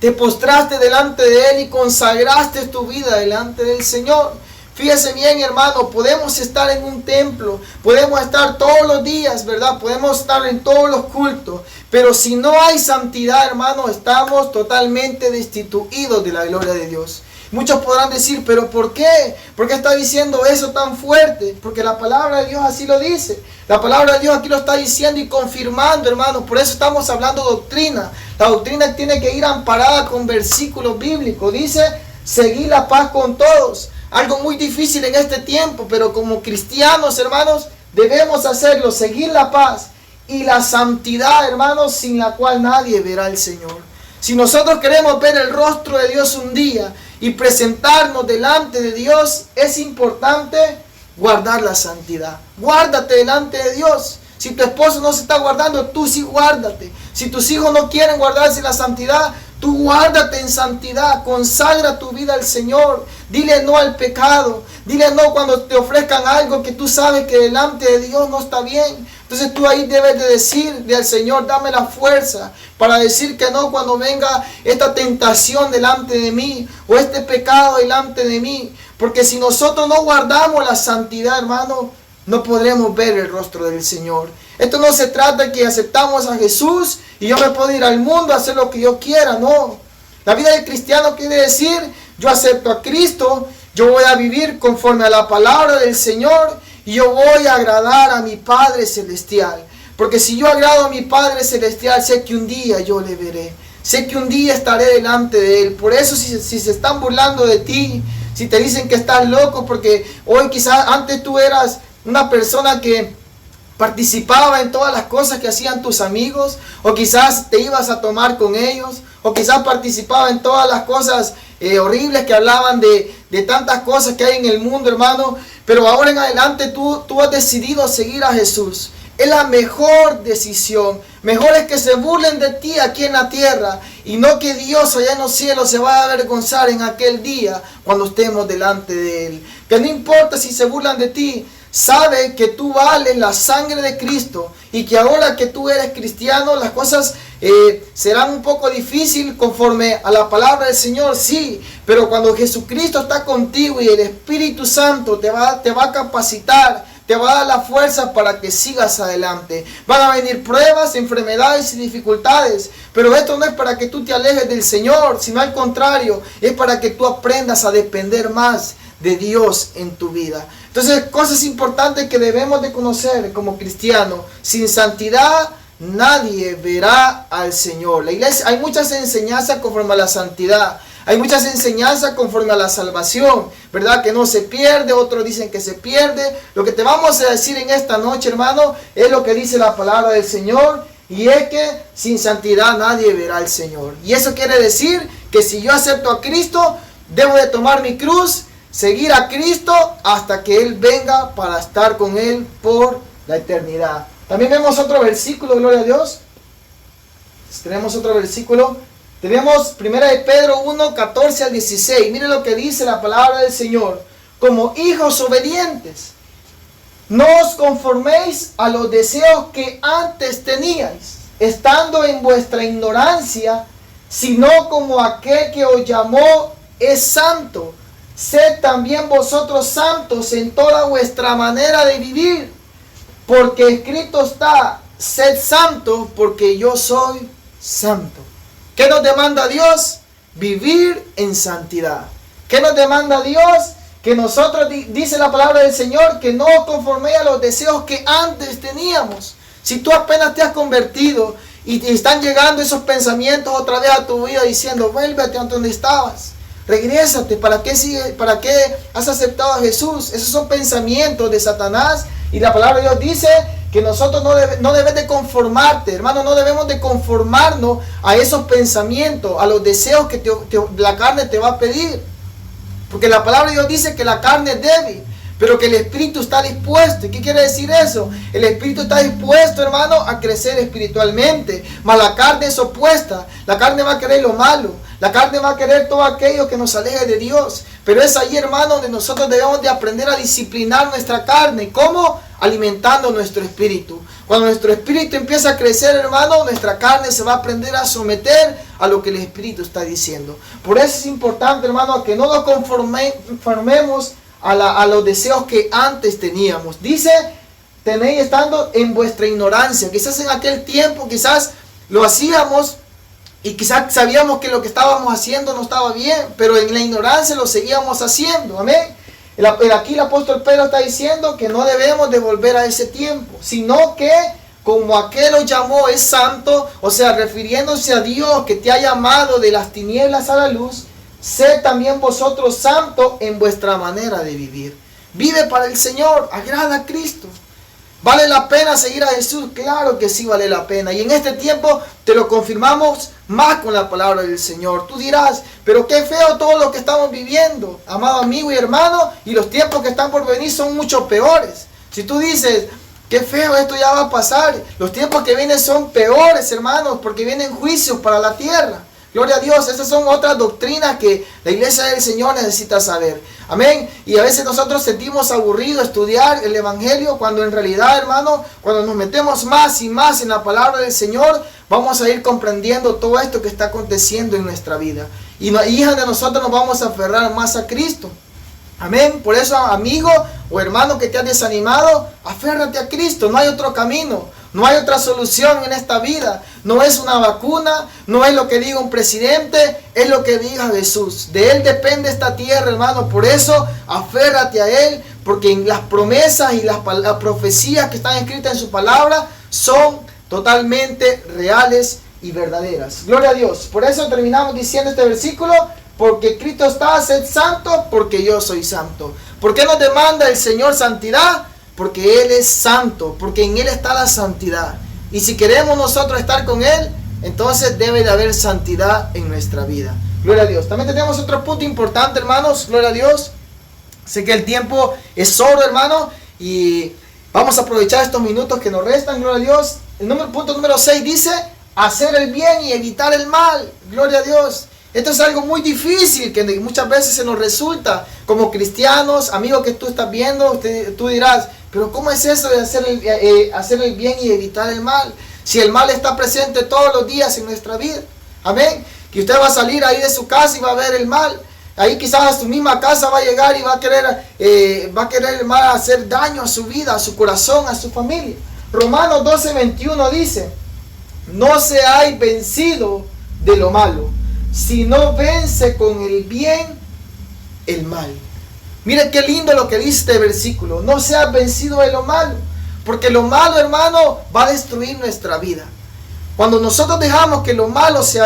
te postraste delante de Él y consagraste tu vida delante del Señor? Fíjese bien, hermano, podemos estar en un templo, podemos estar todos los días, ¿verdad? Podemos estar en todos los cultos, pero si no hay santidad, hermano, estamos totalmente destituidos de la gloria de Dios. Muchos podrán decir, ¿pero por qué? ¿Por qué está diciendo eso tan fuerte? Porque la palabra de Dios así lo dice. La palabra de Dios aquí lo está diciendo y confirmando, hermano. Por eso estamos hablando doctrina. La doctrina tiene que ir amparada con versículos bíblicos. Dice, seguid la paz con todos. Algo muy difícil en este tiempo, pero como cristianos, hermanos, debemos hacerlo. Seguir la paz y la santidad, hermanos, sin la cual nadie verá al Señor. Si nosotros queremos ver el rostro de Dios un día y presentarnos delante de Dios, es importante guardar la santidad. Guárdate delante de Dios. Si tu esposo no se está guardando, tú sí guárdate. Si tus hijos no quieren guardarse la santidad, tú guárdate en santidad. Consagra tu vida al Señor. Dile no al pecado. Dile no cuando te ofrezcan algo que tú sabes que delante de Dios no está bien. Entonces tú ahí debes de decirle al Señor, dame la fuerza para decir que no cuando venga esta tentación delante de mí o este pecado delante de mí. Porque si nosotros no guardamos la santidad, hermano, no podremos ver el rostro del Señor. Esto no se trata de que aceptamos a Jesús y yo me puedo ir al mundo a hacer lo que yo quiera, no. La vida del cristiano quiere decir, yo acepto a Cristo, yo voy a vivir conforme a la palabra del Señor y yo voy a agradar a mi Padre Celestial. Porque si yo agrado a mi Padre Celestial, sé que un día yo le veré. Sé que un día estaré delante de Él. Por eso si se están burlando de ti, si te dicen que estás loco, porque hoy quizás antes tú eras una persona que participaba en todas las cosas que hacían tus amigos, o quizás te ibas a tomar con ellos, o quizás participaba en todas las cosas horribles que hablaban de tantas cosas que hay en el mundo, hermano. Pero ahora en adelante tú has decidido seguir a Jesús. Es la mejor decisión. Mejor es que se burlen de ti aquí en la tierra y no que Dios allá en los cielos se va a avergonzar en aquel día cuando estemos delante de Él. Que no importa si se burlan de ti, sabe que tú vales la sangre de Cristo y que ahora que tú eres cristiano las cosas serán un poco difíciles conforme a la palabra del Señor, sí, pero cuando Jesucristo está contigo y el Espíritu Santo te va a capacitar, te va a dar la fuerza para que sigas adelante. Van a venir pruebas, enfermedades y dificultades, pero esto no es para que tú te alejes del Señor, sino al contrario, es para que tú aprendas a depender más de Dios en tu vida. Entonces, cosas importantes que debemos de conocer como cristianos: sin santidad nadie verá al Señor. La iglesia, hay muchas enseñanzas conforme a la santidad. Hay muchas enseñanzas conforme a la salvación, ¿verdad? Que no se pierde, otros dicen que se pierde. Lo que te vamos a decir en esta noche, hermano, es lo que dice la palabra del Señor. Y es que sin santidad nadie verá al Señor. Y eso quiere decir que si yo acepto a Cristo, debo de tomar mi cruz, seguir a Cristo hasta que Él venga para estar con Él por la eternidad. También vemos otro versículo, gloria a Dios. Tenemos otro versículo. Tenemos 1 Pedro 1, 14 al 16. Miren lo que dice la palabra del Señor. Como hijos obedientes, no os conforméis a los deseos que antes teníais, estando en vuestra ignorancia, sino como aquel que os llamó es santo. Sed también vosotros santos en toda vuestra manera de vivir, porque escrito está, sed santos porque yo soy santo. ¿Qué nos demanda Dios? Vivir en santidad. ¿Qué nos demanda Dios? Que nosotros, dice la palabra del Señor, que no conforméis a los deseos que antes teníamos. Si tú apenas te has convertido y están llegando esos pensamientos otra vez a tu vida diciendo, vuélvete a donde estabas. Regrésate, ¿para qué has aceptado a Jesús? Esos son pensamientos de Satanás y la palabra de Dios dice que nosotros no debes de conformarte, hermano, no debemos de conformarnos a esos pensamientos, a los deseos que la carne te va a pedir. Porque la palabra de Dios dice que la carne es débil, pero que el Espíritu está dispuesto. ¿Y qué quiere decir eso? El Espíritu está dispuesto, hermano, a crecer espiritualmente. Mas la carne es opuesta. La carne va a querer lo malo. La carne va a querer todo aquello que nos aleje de Dios. Pero es ahí, hermano, donde nosotros debemos de aprender a disciplinar nuestra carne. ¿Cómo? Alimentando nuestro espíritu. Cuando nuestro espíritu empieza a crecer, hermano, nuestra carne se va a aprender a someter a lo que el Espíritu está diciendo. Por eso es importante, hermano, que no nos conformemos a los deseos que antes teníamos. Dice, tenéis estando en vuestra ignorancia. Quizás en aquel tiempo, quizás lo hacíamos y quizás sabíamos que lo que estábamos haciendo no estaba bien, pero en la ignorancia lo seguíamos haciendo. Amén. Aquí el apóstol Pedro está diciendo que no debemos de volver a ese tiempo, sino que como aquel os llamó es santo, o sea, refiriéndose a Dios que te ha llamado de las tinieblas a la luz, sed también vosotros santos en vuestra manera de vivir. Vive para el Señor, agrada a Cristo. ¿Vale la pena seguir a Jesús? Claro que sí vale la pena. Y en este tiempo te lo confirmamos más con la palabra del Señor. Tú dirás, pero qué feo todo lo que estamos viviendo, amado amigo y hermano, y los tiempos que están por venir son mucho peores. Si tú dices, qué feo, esto ya va a pasar, los tiempos que vienen son peores, hermanos, porque vienen juicios para la tierra. Gloria a Dios, esas son otras doctrinas que la iglesia del Señor necesita saber. Amén. Y a veces nosotros sentimos aburrido estudiar el Evangelio, cuando en realidad, hermano, cuando nos metemos más y más en la palabra del Señor, vamos a ir comprendiendo todo esto que está aconteciendo en nuestra vida. Y hijas de nosotros nos vamos a aferrar más a Cristo. Amén. Por eso, amigo o hermano que te has desanimado, aférrate a Cristo. No hay otro camino, no hay otra solución en esta vida. No es una vacuna, no es lo que diga un presidente, es lo que diga Jesús. De Él depende esta tierra, hermano. Por eso, aférrate a Él, porque las promesas y las profecías que están escritas en su palabra son totalmente reales y verdaderas. Gloria a Dios. Por eso terminamos diciendo este versículo: porque Cristo está, sed santo, porque yo soy santo. ¿Por qué nos demanda el Señor santidad? Porque Él es santo, porque en Él está la santidad. Y si queremos nosotros estar con Él, entonces debe de haber santidad en nuestra vida. Gloria a Dios. También tenemos otro punto importante, hermanos. Gloria a Dios. Sé que el tiempo es oro, hermano, y vamos a aprovechar estos minutos que nos restan. Gloria a Dios. Punto número 6 dice: hacer el bien y evitar el mal. Gloria a Dios. Esto es algo muy difícil que muchas veces se nos resulta como cristianos. Amigo que tú estás viendo, tú dirás: pero ¿cómo es eso de hacer el bien y evitar el mal? Si el mal está presente todos los días en nuestra vida. Amén. Que usted va a salir ahí de su casa y va a ver el mal. Ahí quizás a su misma casa va a llegar y va a querer el mal hacer daño a su vida, a su corazón, a su familia. Romanos 12:21 dice: no seáis vencido de lo malo, sino vence con el bien el mal. Mire qué lindo lo que dice este versículo: no seas vencido de lo malo, porque lo malo, hermano, va a destruir nuestra vida. Cuando nosotros dejamos que lo malo se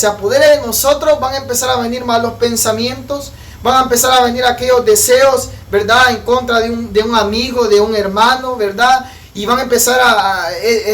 apodere de nosotros, van a empezar a venir malos pensamientos, van a empezar a venir aquellos deseos, ¿verdad?, en contra de un amigo, de un hermano, ¿verdad? Y van a empezar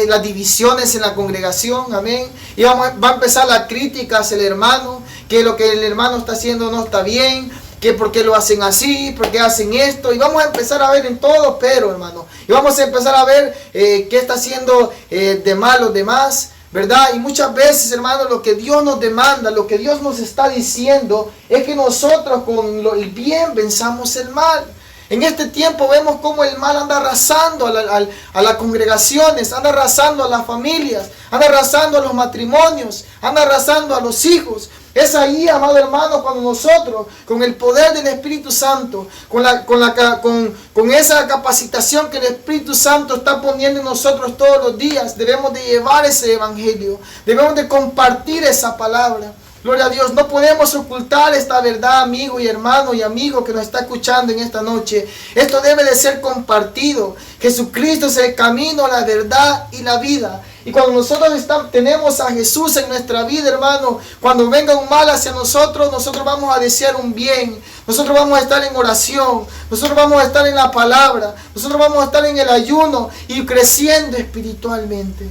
las divisiones en la congregación, amén. Y va a empezar la crítica hacia el hermano, que lo que el hermano está haciendo no está bien, que por qué lo hacen así, por qué hacen esto. Y vamos a empezar a ver en todo, pero hermano, y vamos a empezar a ver qué está haciendo de mal los demás, ¿verdad? Y muchas veces, hermano, lo que Dios nos demanda, lo que Dios nos está diciendo, es que nosotros con el bien venzamos el mal. En este tiempo vemos cómo el mal anda arrasando a las congregaciones, anda arrasando a las familias, anda arrasando a los matrimonios, anda arrasando a los hijos. Es ahí, amado hermano, cuando nosotros, con el poder del Espíritu Santo, con esa capacitación que el Espíritu Santo está poniendo en nosotros todos los días, debemos de llevar ese evangelio, debemos de compartir esa palabra. Gloria a Dios. No podemos ocultar esta verdad, amigo y hermano y amigo que nos está escuchando en esta noche. Esto debe de ser compartido. Jesucristo es el camino, la verdad y la vida. Y cuando nosotros tenemos a Jesús en nuestra vida, hermano, cuando venga un mal hacia nosotros vamos a desear un bien. Nosotros vamos a estar en oración. Nosotros vamos a estar en la palabra. Nosotros vamos a estar en el ayuno y creciendo espiritualmente.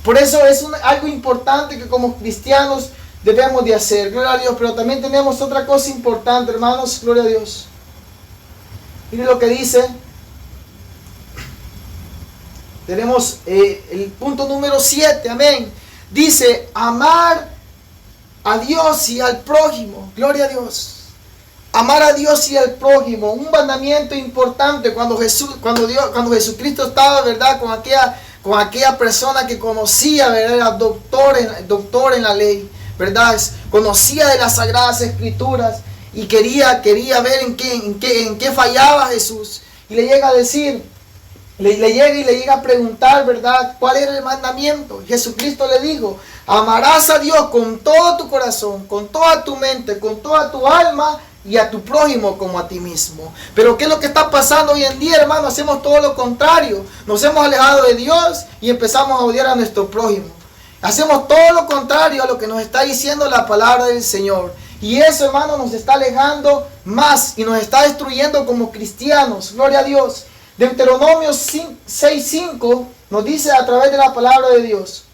Por eso es algo importante que como cristianos debemos de hacer. Gloria a Dios. Pero también tenemos otra cosa importante, hermanos. Gloria a Dios. Miren lo que dice. Tenemos el punto número 7. Amén. Dice: amar a Dios y al prójimo. Gloria a Dios. Amar a Dios y al prójimo. Un mandamiento importante cuando Jesucristo estaba, ¿verdad?, con aquella persona que conocía, ¿verdad?, era doctor en la ley, ¿verdad? Conocía de las Sagradas Escrituras y quería ver en qué fallaba Jesús. Y le llega a decir, le llega a preguntar, ¿verdad?, cuál era el mandamiento. Jesucristo le dijo: amarás a Dios con todo tu corazón, con toda tu mente, con toda tu alma, y a tu prójimo como a ti mismo. Pero ¿qué es lo que está pasando hoy en día, hermano? Hacemos todo lo contrario. Nos hemos alejado de Dios y empezamos a odiar a nuestro prójimo. Hacemos todo lo contrario a lo que nos está diciendo la palabra del Señor. Y eso, hermano, nos está alejando más y nos está destruyendo como cristianos. Gloria a Dios. Deuteronomio 6:5 nos dice a través de la palabra de Dios: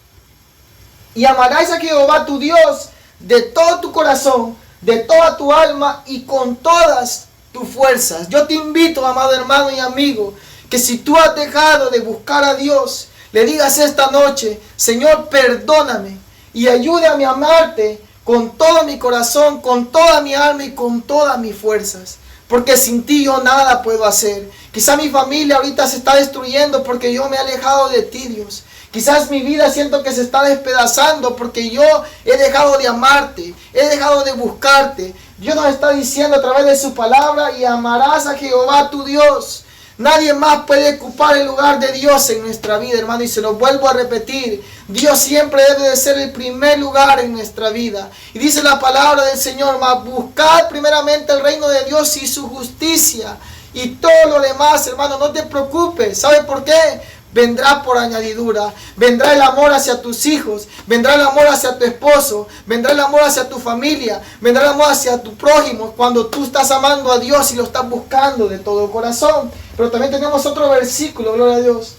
y amarás a Jehová tu Dios de todo tu corazón, de toda tu alma y con todas tus fuerzas. Yo te invito, amado hermano y amigo, que si tú has dejado de buscar a Dios, le digas esta noche: Señor, perdóname y ayúdame a amarte con todo mi corazón, con toda mi alma y con todas mis fuerzas. Porque sin ti yo nada puedo hacer. Quizá mi familia ahorita se está destruyendo porque yo me he alejado de ti, Dios. Quizás mi vida siento que se está despedazando porque yo he dejado de amarte, he dejado de buscarte. Dios nos está diciendo a través de su palabra: y amarás a Jehová tu Dios. Nadie más puede ocupar el lugar de Dios en nuestra vida, hermano. Y se lo vuelvo a repetir: Dios siempre debe de ser el primer lugar en nuestra vida. Y dice la palabra del Señor: mas buscad primeramente el reino de Dios y su justicia, y todo lo demás, hermano, no te preocupes. ¿Sabe por qué? Vendrá por añadidura. Vendrá el amor hacia tus hijos, vendrá el amor hacia tu esposo, vendrá el amor hacia tu familia, vendrá el amor hacia tu prójimo, cuando tú estás amando a Dios y lo estás buscando de todo corazón. Pero también tenemos otro versículo, gloria a Dios.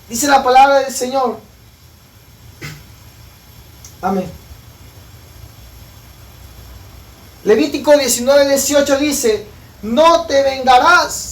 Dice la palabra del Señor. Amén. Levítico 19:18 dice: no te vengarás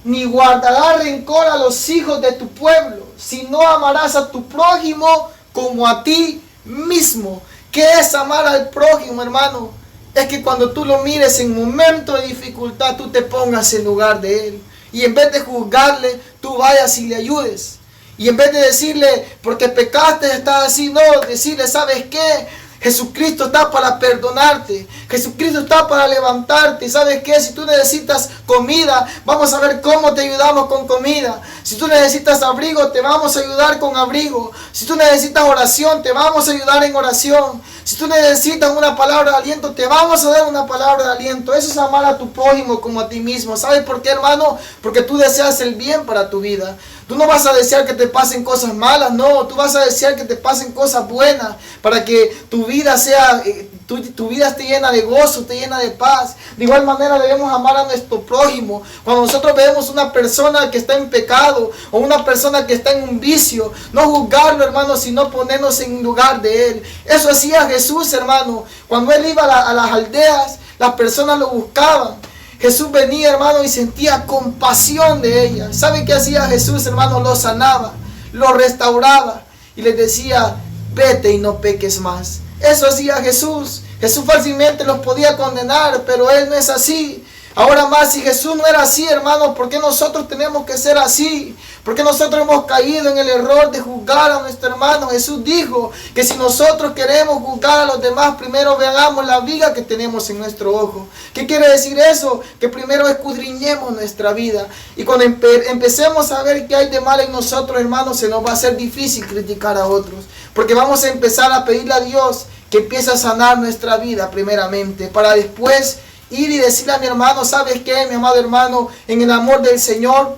ni guardarás rencor a los hijos de tu pueblo, sino amarás a tu prójimo como a ti mismo. ¿Qué es amar al prójimo, hermano? Es que cuando tú lo mires en momento de dificultad, tú te pongas en lugar de él. Y en vez de juzgarle, tú vayas y le ayudes. Y en vez de decirle, porque pecaste, estás así, no, decirle: ¿sabes qué? Jesucristo está para perdonarte. Jesucristo está para levantarte. ¿Sabes qué? Si tú necesitas comida, vamos a ver cómo te ayudamos con comida. Si tú necesitas abrigo, te vamos a ayudar con abrigo. Si tú necesitas oración, te vamos a ayudar en oración. Si tú necesitas una palabra de aliento, te vamos a dar una palabra de aliento. Eso es amar a tu prójimo como a ti mismo. ¿Sabes por qué, hermano? Porque tú deseas el bien para tu vida. Tú no vas a desear que te pasen cosas malas, no. Tú vas a desear que te pasen cosas buenas, para que tu vida sea, tu vida esté llena de gozo, esté llena de paz. De igual manera debemos amar a nuestro prójimo. Cuando nosotros vemos una persona que está en pecado, o una persona que está en un vicio, no juzgarlo, hermano, sino ponernos en lugar de él. Eso hacía Jesús, hermano. Cuando él iba a las aldeas, las personas lo buscaban. Jesús venía, hermano, y sentía compasión de ellas. ¿Sabe qué hacía Jesús, hermano? Lo sanaba, lo restauraba y les decía: vete y no peques más. Eso hacía Jesús. Jesús fácilmente los podía condenar, pero él no es así. Ahora más, si Jesús no era así, hermano, ¿por qué nosotros tenemos que ser así? ¿Por qué nosotros hemos caído en el error de juzgar a nuestro hermano? Jesús dijo que si nosotros queremos juzgar a los demás, primero veamos la viga que tenemos en nuestro ojo. ¿Qué quiere decir eso? Que primero escudriñemos nuestra vida. Y cuando empecemos a ver qué hay de mal en nosotros, hermano, se nos va a hacer difícil criticar a otros. Porque vamos a empezar a pedirle a Dios que empiece a sanar nuestra vida primeramente, para después ir y decirle a mi hermano: ¿sabes qué, mi amado hermano? En el amor del Señor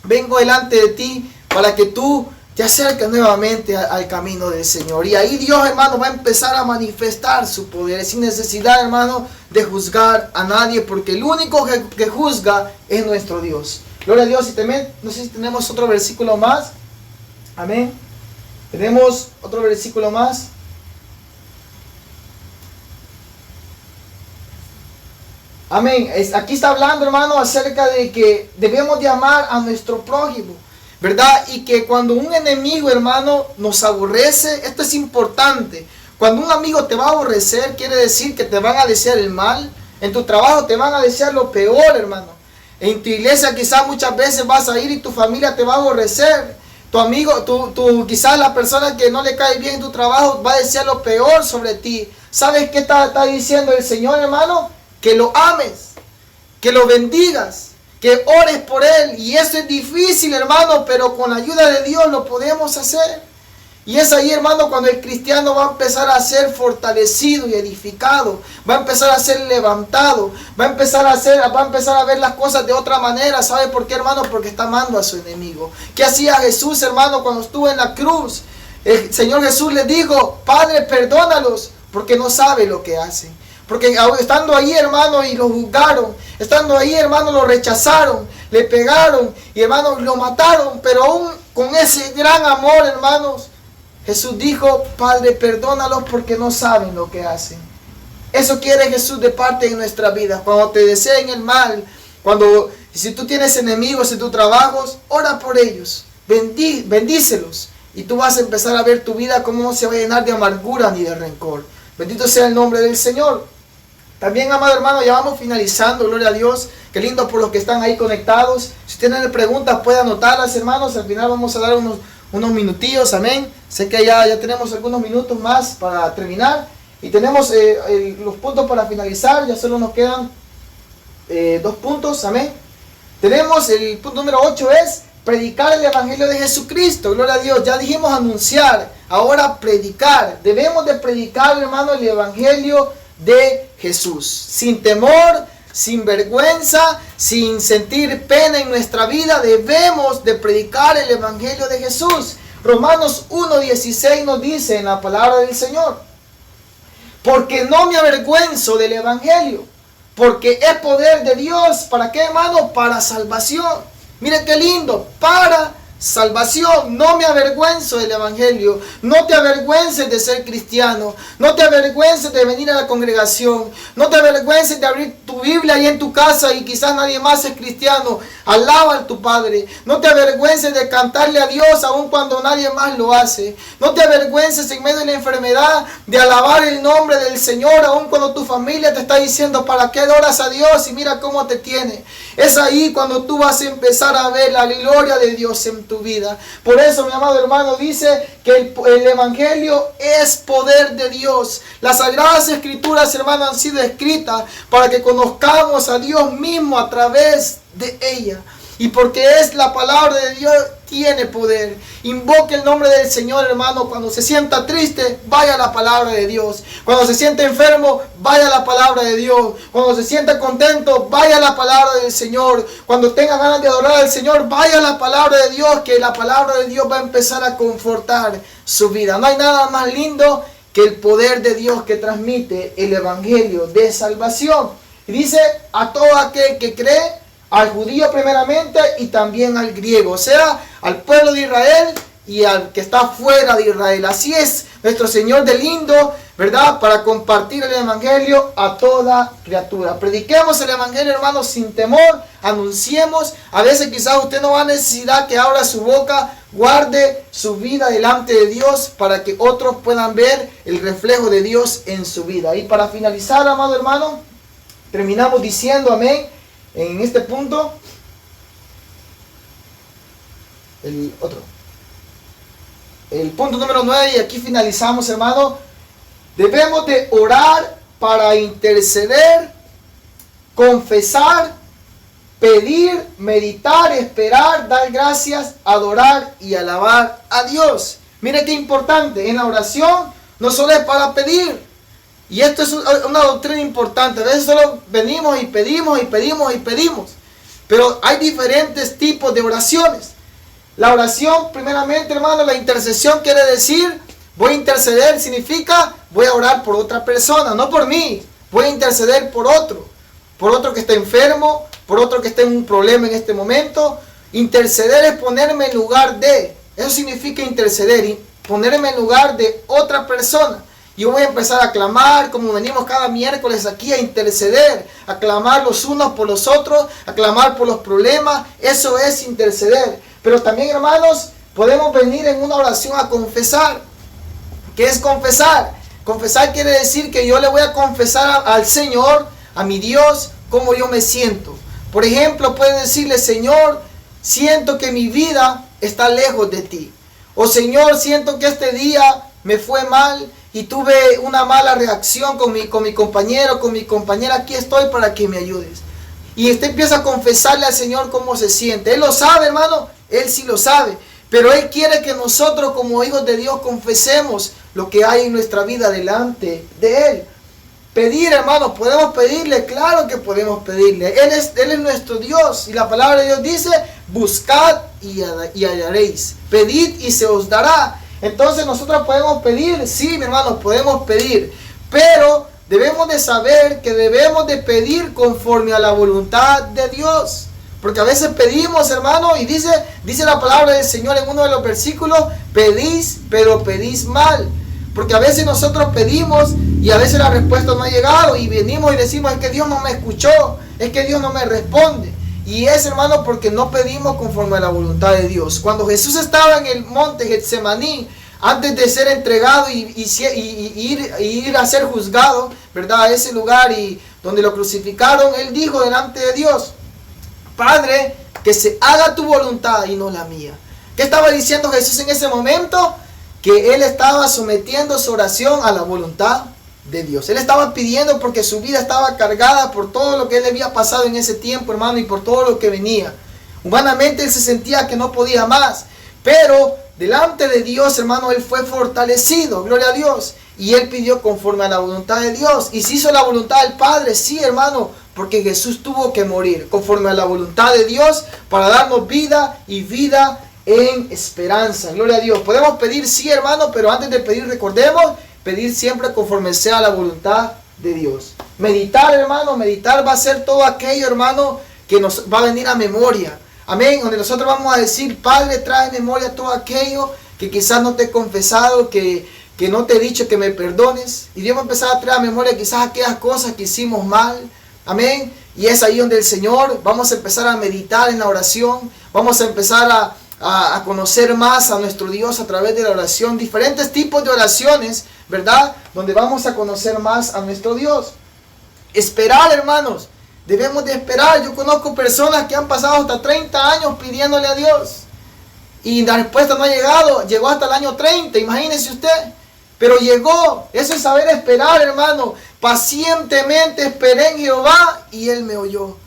vengo delante de ti para que tú te acerques nuevamente al camino del Señor. Y ahí Dios, hermano, va a empezar a manifestar su poder sin necesidad, hermano, de juzgar a nadie, porque el único que juzga es nuestro Dios. Gloria a Dios. Y también, no sé si tenemos otro versículo más. Amén. Tenemos otro versículo más. Amén. Aquí está hablando, hermano, acerca de que debemos de amar a nuestro prójimo, ¿verdad? Y que cuando un enemigo, hermano, nos aborrece, esto es importante. Cuando un amigo te va a aborrecer, quiere decir que te van a desear el mal. En tu trabajo te van a desear lo peor, hermano. En tu iglesia quizás muchas veces vas a ir y tu familia te va a aborrecer. Tu amigo, quizás la persona que no le cae bien en tu trabajo va a desear lo peor sobre ti. ¿Sabes qué está diciendo el Señor, hermano? Que lo ames, que lo bendigas, que ores por él. Y eso es difícil, hermano, pero con la ayuda de Dios lo podemos hacer. Y es ahí, hermano, cuando el cristiano va a empezar a ser fortalecido y edificado, va a empezar a ser levantado, va a empezar a ver las cosas de otra manera. ¿Sabe por qué, hermano? Porque está amando a su enemigo. ¿Qué hacía Jesús, hermano, cuando estuvo en la cruz? El Señor Jesús le dijo: Padre, perdónalos, porque no sabe lo que hacen. Porque estando ahí, hermano, y lo juzgaron, estando ahí, hermano, lo rechazaron, le pegaron y, hermano, lo mataron. Pero aún con ese gran amor, hermanos, Jesús dijo: Padre, perdónalos porque no saben lo que hacen. Eso quiere Jesús de parte de nuestra vida. Cuando te deseen el mal, si tú tienes enemigos en tus trabajos, ora por ellos, bendícelos. Y tú vas a empezar a ver tu vida como no se va a llenar de amargura ni de rencor. Bendito sea el nombre del Señor. También, amado hermano, ya vamos finalizando, gloria a Dios. Qué lindo por los que están ahí conectados. Si tienen preguntas, pueden anotarlas, hermanos. Al final vamos a dar unos minutillos, amén. Sé que ya tenemos algunos minutos más para terminar. Y tenemos los puntos para finalizar. Ya solo nos quedan 2 puntos, amén. Tenemos el punto número 8 es predicar el evangelio de Jesucristo. Gloria a Dios. Ya dijimos anunciar, ahora predicar. Debemos de predicar, hermano, el evangelio de Jesús. Sin temor, sin vergüenza, sin sentir pena en nuestra vida. Debemos de predicar el evangelio de Jesús. Romanos 1:16 nos dice en la palabra del Señor: porque no me avergüenzo del evangelio, porque es poder de Dios. ¿Para qué, hermano? Para salvación. Mire qué lindo, para salvación. No me avergüenzo del evangelio. No te avergüences de ser cristiano. No te avergüences de venir a la congregación. No te avergüences de abrir tu Biblia ahí en tu casa y quizás nadie más es cristiano. Alaba a tu Padre. No te avergüences de cantarle a Dios aun cuando nadie más lo hace. No te avergüences en medio de la enfermedad de alabar el nombre del Señor aun cuando tu familia te está diciendo: ¿para qué adoras a Dios? Y mira cómo te tiene. Es ahí cuando tú vas a empezar a ver la gloria de Dios en tu vida. Por eso, mi amado hermano, dice que el evangelio es poder de Dios. Las sagradas escrituras, hermano, han sido escritas para que conozcamos a Dios mismo a través de ella. Y porque es la palabra de Dios, tiene poder. Invoque el nombre del Señor, hermano. Cuando se sienta triste, vaya a la palabra de Dios. Cuando se sienta enfermo, vaya a la palabra de Dios. Cuando se sienta contento, vaya a la palabra del Señor. Cuando tenga ganas de adorar al Señor, vaya a la palabra de Dios, que la palabra de Dios va a empezar a confortar su vida. No hay nada más lindo que el poder de Dios que transmite el evangelio de salvación. Y dice: a todo aquel que cree, al judío primeramente y también al griego, o sea, al pueblo de Israel y al que está fuera de Israel. Así es nuestro Señor de lindo, ¿verdad? Para compartir el evangelio a toda criatura. Prediquemos el evangelio, hermanos, sin temor. Anunciemos. A veces quizás usted no va a necesidad que abra su boca. Guarde su vida delante de Dios para que otros puedan ver el reflejo de Dios en su vida. Y para finalizar, amado hermano, terminamos diciendo, amén, en este punto, el punto número 9, y aquí finalizamos, hermano. Debemos de orar para interceder, confesar, pedir, meditar, esperar, dar gracias, adorar y alabar a Dios. Mire qué importante, en la oración no solo es para pedir. Y esto es una doctrina importante. A veces solo venimos y pedimos y pedimos y pedimos. Pero hay diferentes tipos de oraciones. La oración, primeramente, hermano, la intercesión quiere decir: voy a interceder, significa voy a orar por otra persona, no por mí. Voy a interceder por otro que está enfermo, por otro que está en un problema en este momento. Interceder es ponerme en lugar de. Eso significa interceder, y ponerme en lugar de otra persona. Yo voy a empezar a clamar, como venimos cada miércoles aquí, a interceder, a clamar los unos por los otros, a clamar por los problemas. Eso es interceder. Pero también, hermanos, podemos venir en una oración a confesar. ¿Qué es confesar? Confesar quiere decir que yo le voy a confesar al Señor, a mi Dios, cómo yo me siento. Por ejemplo, puede decirle: Señor, siento que mi vida está lejos de ti. O Señor, siento que este día me fue mal y tuve una mala reacción con mi compañero, con mi compañera. Aquí estoy para que me ayudes. Y usted empieza a confesarle al Señor cómo se siente. Él lo sabe, hermano. Él sí lo sabe. Pero Él quiere que nosotros, como hijos de Dios, confesemos lo que hay en nuestra vida delante de Él. Pedir, hermano, ¿podemos pedirle? Claro que podemos pedirle. Él es nuestro Dios. Y la palabra de Dios dice: buscad y hallaréis. Pedid y se os dará. Entonces nosotros podemos pedir. Sí, mi hermano, podemos pedir. Pero debemos de saber que debemos de pedir conforme a la voluntad de Dios. Porque a veces pedimos, hermano, y dice la palabra del Señor en uno de los versículos: pedís, pero pedís mal. Porque a veces nosotros pedimos y a veces la respuesta no ha llegado, y venimos y decimos: es que Dios no me escuchó, es que Dios no me responde. Y es, hermano, porque no pedimos conforme a la voluntad de Dios. Cuando Jesús estaba en el monte Getsemaní, antes de ser entregado y ir a ser juzgado, ¿verdad?, a ese lugar y donde lo crucificaron, Él dijo delante de Dios: Padre, que se haga tu voluntad y no la mía. ¿Qué estaba diciendo Jesús en ese momento? Que Él estaba sometiendo su oración a la voluntad de Dios. Él estaba pidiendo porque su vida estaba cargada por todo lo que Él había pasado en ese tiempo, hermano, y por todo lo que venía. Humanamente Él se sentía que no podía más, pero delante de Dios, hermano, Él fue fortalecido, gloria a Dios. Y Él pidió conforme a la voluntad de Dios. Y se hizo la voluntad del Padre, sí, hermano, porque Jesús tuvo que morir conforme a la voluntad de Dios para darnos vida y vida en esperanza. Gloria a Dios. Podemos pedir, sí, hermano, pero antes de pedir, recordemos, pedir siempre conforme sea la voluntad de Dios. Meditar, hermano, meditar va a ser todo aquello, hermano, que nos va a venir a memoria. Amén. Donde nosotros vamos a decir, Padre, trae memoria todo aquello que quizás no te he confesado, que no te he dicho que me perdones. Y Dios va a empezar a traer a memoria quizás aquellas cosas que hicimos mal. Amén. Y es ahí donde el Señor, vamos a empezar a meditar en la oración. Vamos a empezar a conocer más a nuestro Dios a través de la oración. Diferentes tipos de oraciones, ¿verdad? Donde vamos a conocer más a nuestro Dios. Esperar, hermanos. Debemos de esperar. Yo conozco personas que han pasado hasta 30 años pidiéndole a Dios. Y la respuesta no ha llegado. Llegó hasta el año 30, imagínense usted. Pero llegó. Eso es saber esperar, hermano. Pacientemente esperé en Jehová y Él me oyó.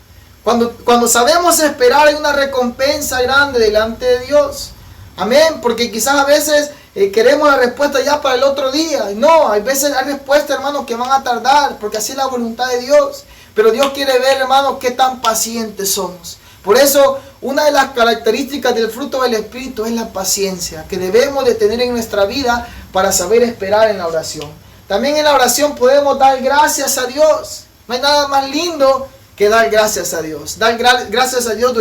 Cuando sabemos esperar hay una recompensa grande delante de Dios. Amén. Porque quizás a veces queremos la respuesta ya para el otro día. No, hay veces hay respuestas, hermanos, que van a tardar. Porque así es la voluntad de Dios. Pero Dios quiere ver, hermanos, qué tan pacientes somos. Por eso, una de las características del fruto del Espíritu es la paciencia que debemos de tener en nuestra vida para saber esperar en la oración. También en la oración podemos dar gracias a Dios. No hay nada más lindo que dar gracias a Dios. Dar gracias a Dios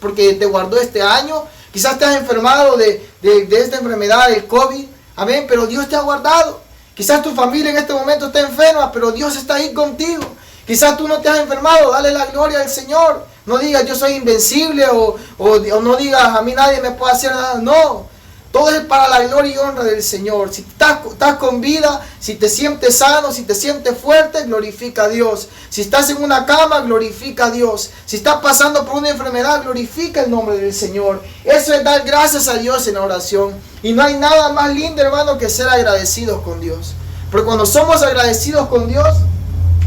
porque te guardó este año. Quizás te has enfermado de esta enfermedad, del COVID. Amén, pero Dios te ha guardado. Quizás tu familia en este momento está enferma, pero Dios está ahí contigo. Quizás tú no te has enfermado, dale la gloria al Señor. No digas yo soy invencible o no digas a mí nadie me puede hacer nada. No, todo es para la gloria y honra del Señor. Si estás con vida, si te sientes sano, si te sientes fuerte, glorifica a Dios. Si estás en una cama, glorifica a Dios. Si estás pasando por una enfermedad, glorifica el nombre del Señor. Eso es dar gracias a Dios en la oración. Y no hay nada más lindo, hermano, que ser agradecidos con Dios. Porque cuando somos agradecidos con Dios,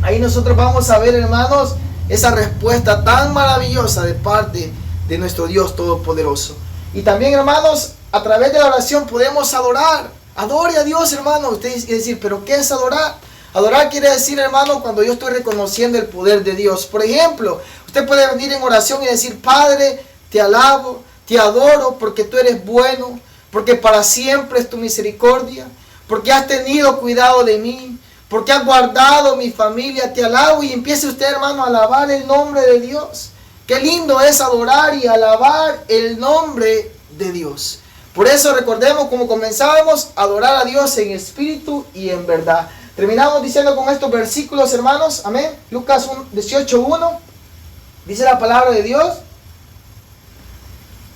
ahí nosotros vamos a ver, hermanos, esa respuesta tan maravillosa de parte de nuestro Dios Todopoderoso. Y también, hermanos, a través de la oración podemos adorar. Adore a Dios, hermano. Usted decir, ¿pero qué es adorar? Adorar quiere decir, hermano, cuando yo estoy reconociendo el poder de Dios. Por ejemplo, usted puede venir en oración y decir, Padre, te alabo, te adoro porque tú eres bueno, porque para siempre es tu misericordia, porque has tenido cuidado de mí, porque has guardado mi familia, te alabo. Y empiece usted, hermano, a alabar el nombre de Dios. Qué lindo es adorar y alabar el nombre de Dios. Por eso recordemos como comenzábamos, adorar a Dios en espíritu y en verdad. Terminamos diciendo con estos versículos, hermanos. Amén. Lucas 18:1 dice la palabra de Dios.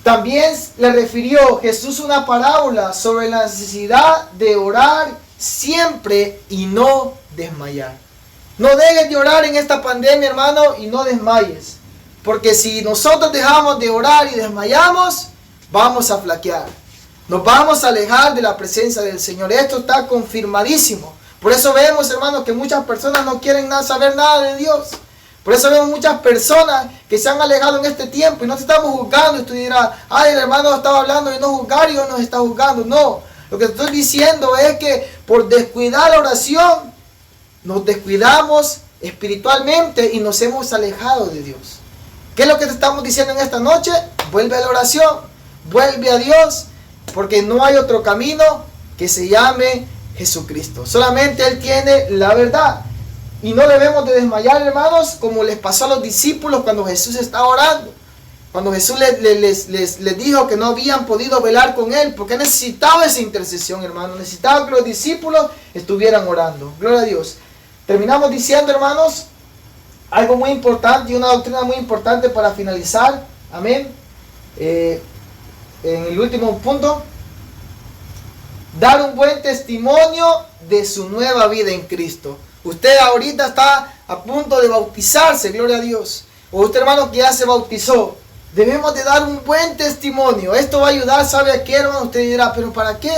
También le refirió Jesús una parábola sobre la necesidad de orar siempre y no desmayar. No dejes de orar en esta pandemia, hermano, y no desmayes. Porque si nosotros dejamos de orar y desmayamos, vamos a flaquear. Nos vamos a alejar de la presencia del Señor. Esto está confirmadísimo. Por eso vemos, hermanos, que muchas personas no quieren saber nada de Dios. Por eso vemos muchas personas que se han alejado en este tiempo y no te estamos juzgando. Y tú dirás, ay, el hermano estaba hablando de no juzgar y hoy nos está juzgando. No, lo que estoy diciendo es que por descuidar la oración, nos descuidamos espiritualmente y nos hemos alejado de Dios. ¿Qué es lo que te estamos diciendo en esta noche? Vuelve a la oración, vuelve a Dios, porque no hay otro camino que se llame Jesucristo. Solamente Él tiene la verdad. Y no debemos de desmayar, hermanos, como les pasó a los discípulos cuando Jesús estaba orando. Cuando Jesús les dijo que no habían podido velar con Él, porque necesitaba esa intercesión, hermanos. Necesitaba que los discípulos estuvieran orando. Gloria a Dios. Terminamos diciendo, hermanos, algo muy importante y una doctrina muy importante para finalizar. Amén. En el último punto, dar un buen testimonio de su nueva vida en Cristo. Usted ahorita está a punto de bautizarse, gloria a Dios. O usted, hermano, que ya se bautizó. Debemos de dar un buen testimonio. Esto va a ayudar, ¿sabe a qué, hermano? Usted dirá, ¿pero para qué?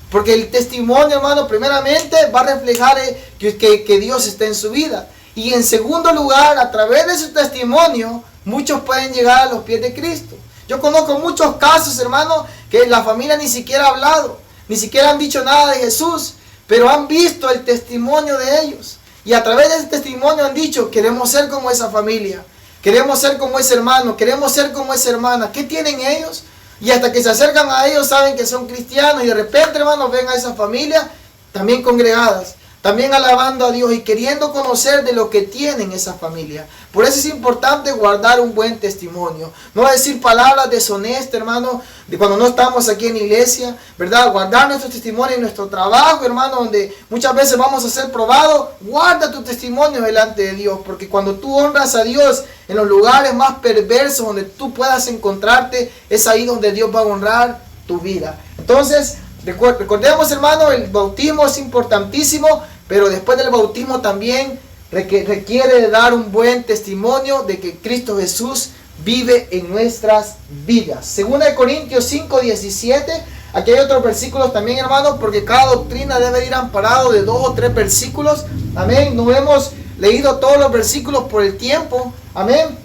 Porque el testimonio, hermano, primeramente va a reflejar que Dios está en su vida. Y en segundo lugar, a través de su testimonio, muchos pueden llegar a los pies de Cristo. Yo conozco muchos casos, hermano, que la familia ni siquiera ha hablado, ni siquiera han dicho nada de Jesús, pero han visto el testimonio de ellos. Y a través de ese testimonio han dicho, queremos ser como esa familia, queremos ser como ese hermano, queremos ser como esa hermana. ¿Qué tienen ellos? Y hasta que se acercan a ellos saben que son cristianos y de repente, hermanos, ven a esa familia también congregadas, también alabando a Dios y queriendo conocer de lo que tienen esa familia. Por eso es importante guardar un buen testimonio. No decir palabras deshonestas, hermano, de cuando no estamos aquí en la iglesia, ¿verdad? Guardar nuestro testimonio en nuestro trabajo, hermano, donde muchas veces vamos a ser probados. Guarda tu testimonio delante de Dios, porque cuando tú honras a Dios en los lugares más perversos donde tú puedas encontrarte, es ahí donde Dios va a honrar tu vida. Entonces, recordemos, hermano, el bautismo es importantísimo, pero después del bautismo también requiere de dar un buen testimonio de que Cristo Jesús vive en nuestras vidas. Segunda de Corintios 5:17. Aquí hay otros versículos también, hermano, porque cada doctrina debe ir amparado de 2 o 3 versículos. Amén. No hemos leído todos los versículos por el tiempo. Amén.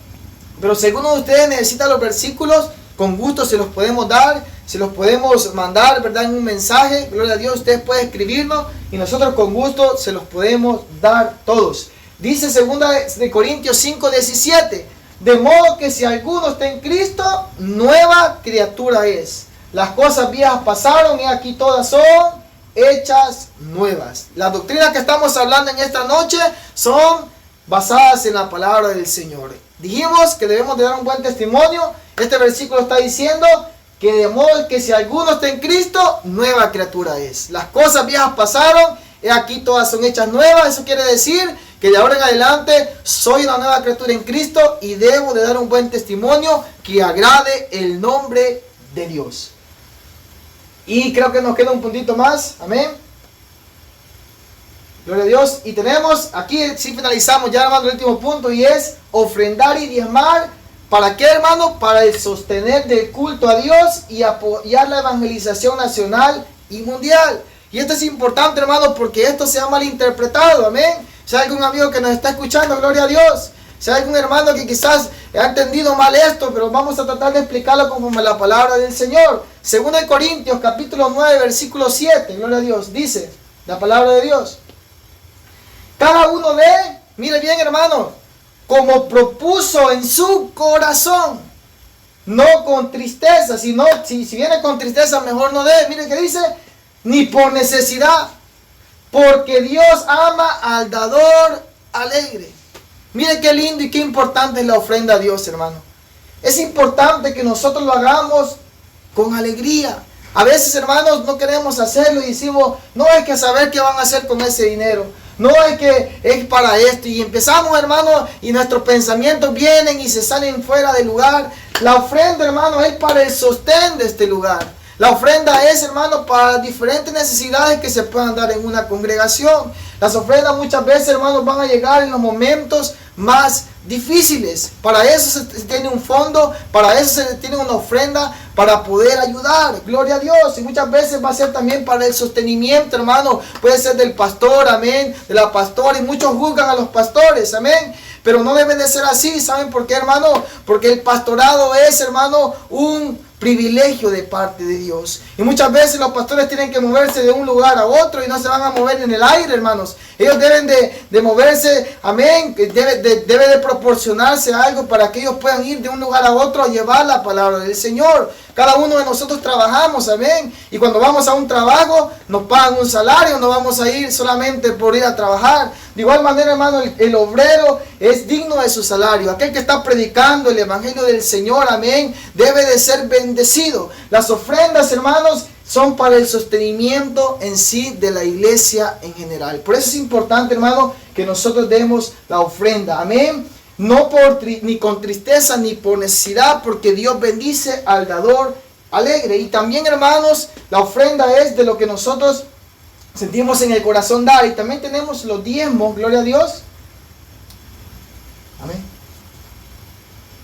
Pero si alguno de ustedes necesita los versículos, con gusto se los podemos dar, se los podemos mandar, ¿verdad? En un mensaje. Gloria a Dios, ustedes pueden escribirnos y nosotros con gusto se los podemos dar todos. Dice 2 de Corintios 5:17. De modo que si alguno está en Cristo, nueva criatura es. Las cosas viejas pasaron y aquí todas son hechas nuevas. Las doctrinas que estamos hablando en esta noche son basadas en la palabra del Señor. Dijimos que debemos de dar un buen testimonio. Este versículo está diciendo que de modo que si alguno está en Cristo, nueva criatura es. Las cosas viejas pasaron y aquí todas son hechas nuevas. Eso quiere decir que de ahora en adelante soy una nueva criatura en Cristo y debo de dar un buen testimonio que agrade el nombre de Dios. Y creo que nos queda un puntito más. Amén. Gloria a Dios. Y tenemos, aquí sí finalizamos ya, hermano, el último punto, y es ofrendar y diezmar. ¿Para qué, hermano? Para el sostener del culto a Dios y apoyar la evangelización nacional y mundial. Y esto es importante, hermano, porque esto se ha malinterpretado. Amén. Si hay algún amigo que nos está escuchando, gloria a Dios. Si hay algún hermano que quizás ha entendido mal esto, pero vamos a tratar de explicarlo conforme a la palabra del Señor. 2 de Corintios, capítulo 9, versículo 7, gloria a Dios, dice la palabra de Dios. Cada uno dé, mire bien, hermano, como propuso en su corazón, no con tristeza, sino si viene con tristeza, mejor no dé. Mire que dice, ni por necesidad, porque Dios ama al dador alegre. Mire qué lindo y qué importante es la ofrenda a Dios, hermano. Es importante que nosotros lo hagamos con alegría. A veces, hermanos, no queremos hacerlo y decimos, no hay que saber qué van a hacer con ese dinero. No es que es para esto. Y empezamos, hermano, y nuestros pensamientos vienen y se salen fuera del lugar. La ofrenda, hermano, es para el sostén de este lugar. La ofrenda es, hermano, para diferentes necesidades que se puedan dar en una congregación. Las ofrendas muchas veces, hermanos, van a llegar en los momentos más difíciles. Para eso se tiene un fondo, para eso se tiene una ofrenda, para poder ayudar. Gloria a Dios. Y muchas veces va a ser también para el sostenimiento, hermano. Puede ser del pastor, amén, de la pastora. Y muchos juzgan a los pastores, amén. Pero no debe de ser así. ¿Saben por qué, hermano? Porque el pastorado es, hermano, un privilegio de parte de Dios. Y muchas veces los pastores tienen que moverse de un lugar a otro y no se van a mover en el aire, hermanos. Ellos deben de moverse, amén, debe de proporcionarse algo para que ellos puedan ir de un lugar a otro a llevar la palabra del Señor. Cada uno de nosotros trabajamos, amén. Y cuando vamos a un trabajo, nos pagan un salario, no vamos a ir solamente por ir a trabajar. De igual manera, hermano, el obrero es digno de su salario. Aquel que está predicando el evangelio del Señor, amén, debe de ser bendecido. Las ofrendas, hermanos, son para el sostenimiento en sí de la iglesia en general. Por eso es importante, hermano, que nosotros demos la ofrenda, amén. No ni con tristeza ni por necesidad, porque Dios bendice al dador alegre. Y también, hermanos, la ofrenda es de lo que nosotros sentimos en el corazón dar. Y también tenemos los diezmos, gloria a Dios. Amén.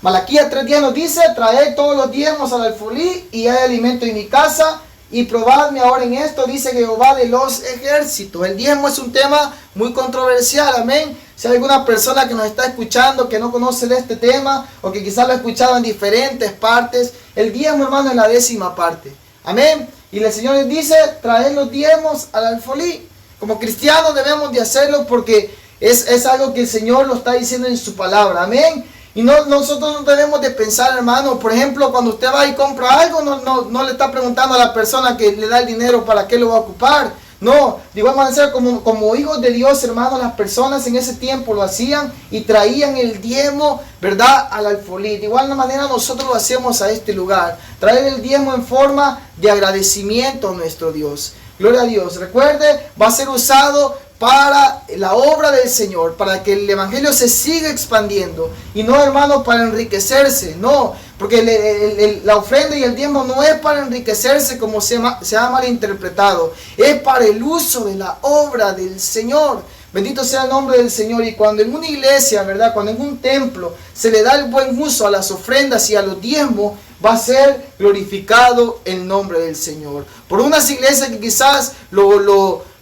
Malaquías 3:10 nos dice: traed todos los diezmos al alfolí y hay alimento en mi casa, y probadme ahora en esto, dice Jehová de los ejércitos. El diezmo es un tema muy controversial, amén. Si hay alguna persona que nos está escuchando que no conoce de este tema, o que quizás lo ha escuchado en diferentes partes, el diezmo, hermano, es la 10ª parte, amén. Y el Señor les dice: traed los diezmos al alfolí. Como cristianos debemos de hacerlo porque es algo que el Señor lo está diciendo en su palabra, amén. Y nosotros no debemos de pensar, hermano, por ejemplo, cuando usted va y compra algo, no le está preguntando a la persona que le da el dinero para qué lo va a ocupar. No, de igual manera, como hijos de Dios, hermano, las personas en ese tiempo lo hacían y traían el diezmo, ¿verdad?, al alfolí. De igual manera nosotros lo hacemos a este lugar, traer el diezmo en forma de agradecimiento a nuestro Dios. Gloria a Dios. Recuerde, va a ser usado para la obra del Señor, para que el Evangelio se siga expandiendo, y no, hermano, para enriquecerse, no, porque la ofrenda y el diezmo no es para enriquecerse como se ha malinterpretado, es para el uso de la obra del Señor. Bendito sea el nombre del Señor. Y cuando en una iglesia, ¿verdad?, cuando en un templo se le da el buen uso a las ofrendas y a los diezmos, va a ser glorificado el nombre del Señor. Por unas iglesias que quizás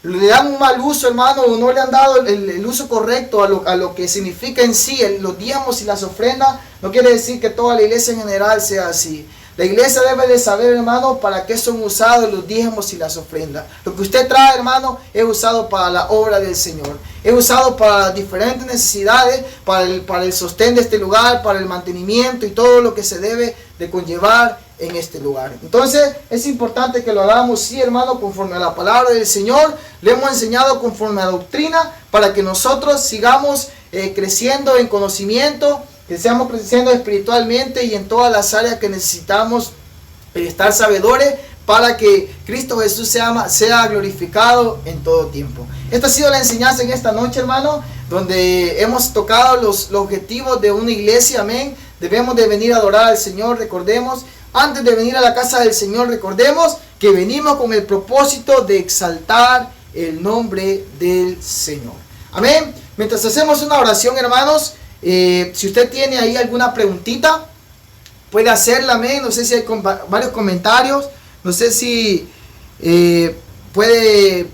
le dan un mal uso, hermano, o no le han dado el uso correcto a lo que significa en sí los diezmos y las ofrendas, no quiere decir que toda la iglesia en general sea así. La iglesia debe de saber, hermano, para qué son usados los diezmos y las ofrendas. Lo que usted trae, hermano, es usado para la obra del Señor. Es usado para diferentes necesidades, para el sostén de este lugar, para el mantenimiento y todo lo que se debe de conllevar en este lugar. Entonces es importante que lo hagamos, sí, hermano, conforme a la palabra del Señor. Le hemos enseñado conforme a la doctrina, para que nosotros sigamos creciendo en conocimiento, que seamos creciendo espiritualmente y en todas las áreas que necesitamos estar sabedores, para que Cristo Jesús sea glorificado en todo tiempo. Esta ha sido la enseñanza en esta noche, hermano, donde hemos tocado los objetivos de una iglesia, amén. Debemos de venir a adorar al Señor. Recordemos, antes de venir a la casa del Señor, recordemos que venimos con el propósito de exaltar el nombre del Señor, amén. Mientras hacemos una oración, hermanos, si usted tiene ahí alguna preguntita, puede hacerla, amén. No sé si hay varios comentarios, no sé si puede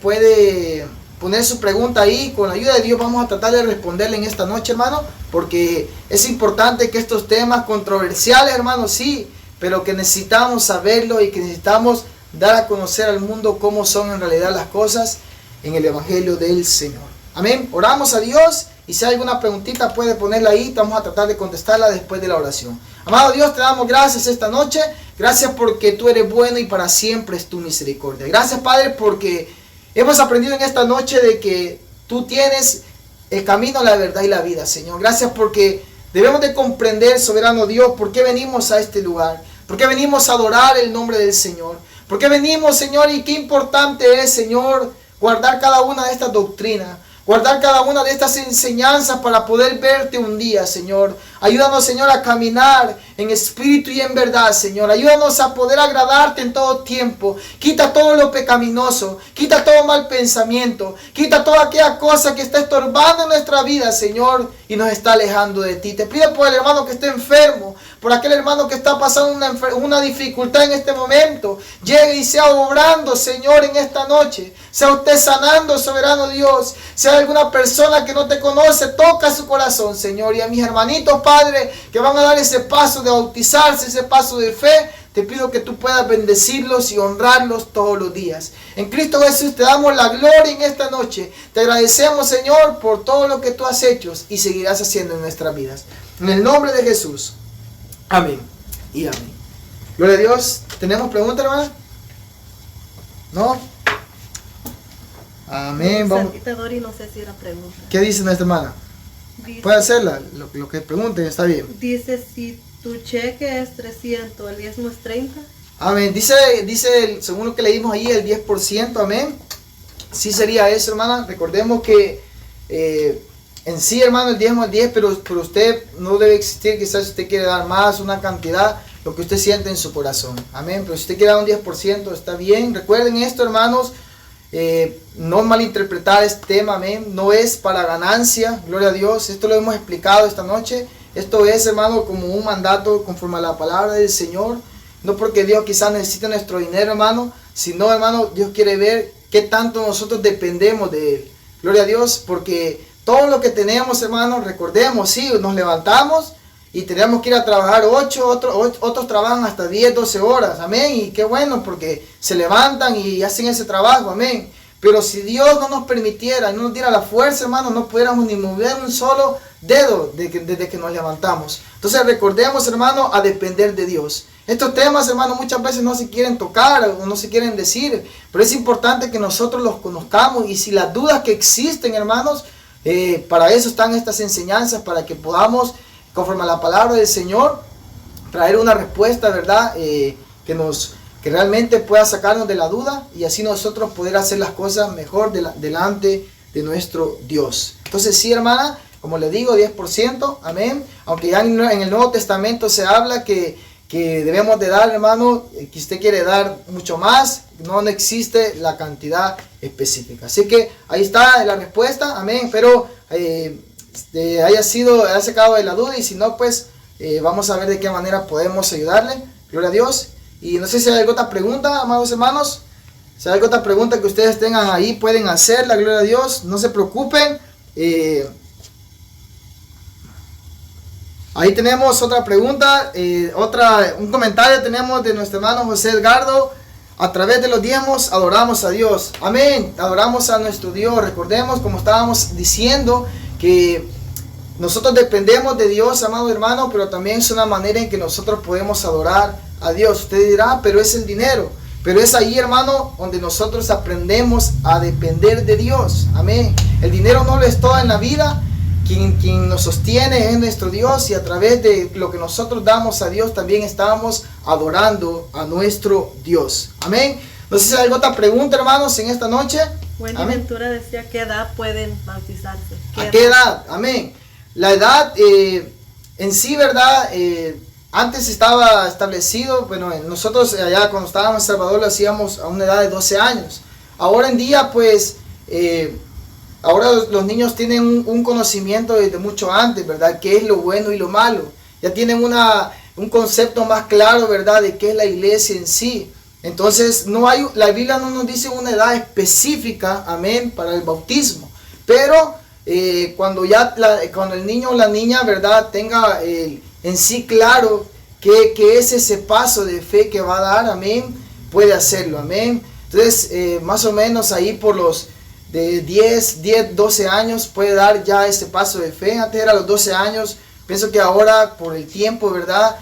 poner su pregunta ahí. Con la ayuda de Dios vamos a tratar de responderle en esta noche, hermano, porque es importante que estos temas controversiales, hermano, sí, pero que necesitamos saberlo y que necesitamos dar a conocer al mundo cómo son en realidad las cosas en el Evangelio del Señor, amén. Oramos a Dios. Y si hay alguna preguntita, puede ponerla ahí. Vamos a tratar de contestarla después de la oración. Amado Dios, te damos gracias esta noche. Gracias porque tú eres bueno y para siempre es tu misericordia. Gracias, Padre, porque hemos aprendido en esta noche de que tú tienes el camino, la verdad y la vida, Señor. Gracias porque debemos de comprender, soberano Dios, por qué venimos a este lugar. Por qué venimos a adorar el nombre del Señor. Por qué venimos, Señor, y qué importante es, Señor, guardar cada una de estas doctrinas. Guardar cada una de estas enseñanzas para poder verte un día, Señor. Ayúdanos, Señor, a caminar en espíritu y en verdad, Señor. Ayúdanos a poder agradarte en todo tiempo. Quita todo lo pecaminoso. Quita todo mal pensamiento. Quita toda aquella cosa que está estorbando en nuestra vida, Señor, y nos está alejando de ti. Te pido por el hermano que está enfermo, por aquel hermano que está pasando una dificultad en este momento. Llegue y sea obrando, Señor, en esta noche. Sea usted sanando, soberano Dios. Sea alguna persona que no te conoce, toca su corazón, Señor. Y a mis hermanitos, Padre, que van a dar ese paso de bautizarse, ese paso de fe, te pido que tú puedas bendecirlos y honrarlos todos los días. En Cristo Jesús te damos la gloria en esta noche. Te agradecemos, Señor, por todo lo que tú has hecho y seguirás haciendo en nuestras vidas. En el nombre de Jesús. Amén y amén. Gloria a Dios. ¿Tenemos preguntas, hermana? ¿No? Amén. Vamos. Dori, no sé si era pregunta. ¿Qué dice nuestra hermana? Dice, puede hacerla, lo que pregunten está bien. Dice, si tu cheque es 300, el diezmo es 30. Amén. Dice según lo que leímos ahí, el 10%, amén. Sí sería eso, hermana. Recordemos que en sí, hermano, el diezmo es 10, pero usted no debe existir. Quizás usted quiere dar más, una cantidad, lo que usted siente en su corazón. Amén. Pero si usted quiere dar un 10%, está bien. Recuerden esto, hermanos. No malinterpretar este tema, amén. No es para ganancia, gloria a Dios. Esto lo hemos explicado esta noche. Esto es, hermano, como un mandato conforme a la palabra del Señor. No porque Dios quizás necesite nuestro dinero, hermano, sino, hermano, Dios quiere ver qué tanto nosotros dependemos de Él. Gloria a Dios, porque todo lo que tenemos, hermano, recordemos, sí, nos levantamos y tenemos que ir a trabajar 8, otros trabajan hasta 10, 12 horas, amén, y qué bueno, porque se levantan y hacen ese trabajo, amén. Pero si Dios no nos permitiera, no nos diera la fuerza, hermano, no pudiéramos ni mover un solo dedo desde que nos levantamos. Entonces recordemos, hermano, a depender de Dios. Estos temas, hermano, muchas veces no se quieren tocar o no se quieren decir, pero es importante que nosotros los conozcamos, y si las dudas que existen, hermanos, para eso están estas enseñanzas, para que podamos, conforme a la palabra del Señor, traer una respuesta, ¿verdad? Que realmente pueda sacarnos de la duda, y así nosotros poder hacer las cosas mejor delante de nuestro Dios. Entonces sí, hermana, como le digo, 10%, amén. Aunque ya en el Nuevo Testamento se habla que debemos de dar, hermano, que usted quiere dar mucho más, no existe la cantidad específica. Así que ahí está la respuesta, amén. Espero haya sacado de la duda, y si no, pues vamos a ver de qué manera podemos ayudarle. Gloria a Dios. Y no sé si hay alguna otra pregunta, amados hermanos. Si hay alguna otra pregunta que ustedes tengan ahí, pueden hacerla, gloria a Dios. No se preocupen. Ahí tenemos otra pregunta, un comentario tenemos de nuestro hermano José Edgardo. A través de los diezmos adoramos a Dios. Amén. Adoramos a nuestro Dios. Recordemos, como estábamos diciendo, que nosotros dependemos de Dios, amado hermano, pero también es una manera en que nosotros podemos adorar a Dios. Usted dirá, pero es el dinero. Pero es ahí, hermano, donde nosotros aprendemos a depender de Dios. Amén. El dinero no lo es todo en la vida. Quien nos sostiene es nuestro Dios, y a través de lo que nosotros damos a Dios también estamos adorando a nuestro Dios. Amén. No sé si hay alguna otra pregunta, hermanos, en esta noche. Wendy Ventura decía, ¿qué edad pueden bautizarse? ¿A qué edad? Amén. La edad en sí, ¿verdad? Antes estaba establecido, bueno, nosotros allá cuando estábamos en Salvador lo hacíamos a una edad de 12 años. Ahora en día, pues, ahora los niños tienen un conocimiento desde mucho antes, ¿verdad? ¿Qué es lo bueno y lo malo? Ya tienen un concepto más claro, ¿verdad? De qué es la iglesia en sí. Entonces, la Biblia no nos dice una edad específica, amén, para el bautismo. Pero cuando el niño o la niña, ¿verdad?, tenga en sí claro que es ese paso de fe que va a dar, amén, puede hacerlo, amén. Entonces, más o menos ahí por los de 10, 12 años puede dar ya ese paso de fe. Antes era los 12 años. Pienso que ahora por el tiempo, ¿verdad?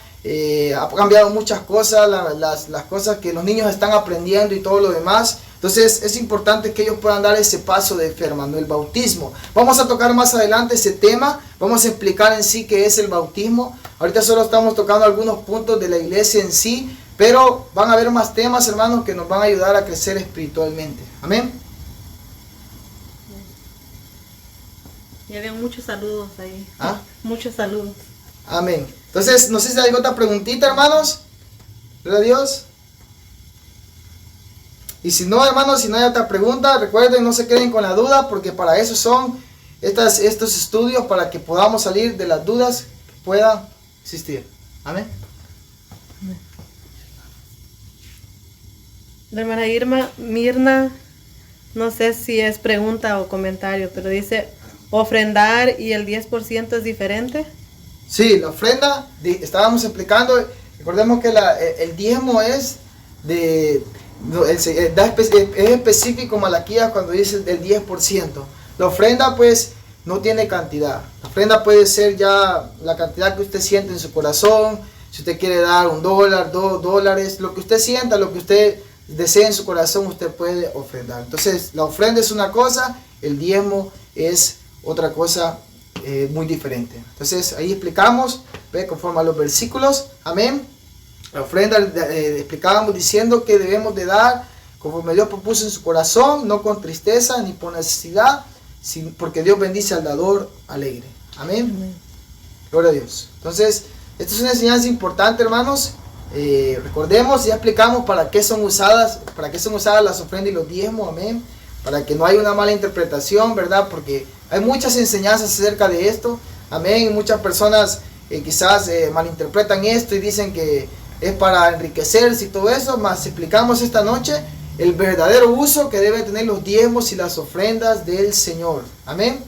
Ha cambiado muchas cosas, las cosas que los niños están aprendiendo y todo lo demás. Entonces es importante que ellos puedan dar ese paso de fe, hermano, el bautismo. Vamos a tocar más adelante ese tema. Vamos a explicar en sí qué es el bautismo. Ahorita solo estamos tocando algunos puntos de la iglesia en sí, pero van a haber más temas, hermanos, que nos van a ayudar a crecer espiritualmente. Amén. Ya había muchos saludos ahí. ¿Ah? Muchos saludos. Amén. Entonces, no sé si hay otra preguntita, hermanos. Gloria a Dios. Y si no, hermanos, si no hay otra pregunta, recuerden, no se queden con la duda, porque para eso son estos estudios, para que podamos salir de las dudas que puedan existir. Amén. La hermana Mirna, no sé si es pregunta o comentario, pero dice, ¿ofrendar y el 10% es diferente? Sí, la ofrenda, estábamos explicando, recordemos que el diezmo es específico Malaquías cuando dice del 10%. La ofrenda pues no tiene cantidad. La ofrenda puede ser ya la cantidad que usted siente en su corazón. Si usted quiere dar $1, $2, lo que usted sienta, lo que usted desee en su corazón, usted puede ofrendar. Entonces la ofrenda es una cosa, el diezmo es otra cosa muy diferente. Entonces ahí explicamos, conforme a los versículos, amén. La ofrenda explicábamos diciendo que debemos de dar conforme Dios propuso en su corazón, no con tristeza ni por necesidad, porque Dios bendice al dador alegre. Amén. Amén. Gloria a Dios. Entonces, esto es una enseñanza importante, hermanos. Recordemos, ya explicamos para qué son usadas las ofrendas y los diezmos, amén. Para que no haya una mala interpretación, ¿verdad? Porque hay muchas enseñanzas acerca de esto, amén. Muchas personas quizás malinterpretan esto y dicen que es para enriquecerse y todo eso, más explicamos esta noche el verdadero uso que deben tener los diezmos y las ofrendas del Señor. Amén.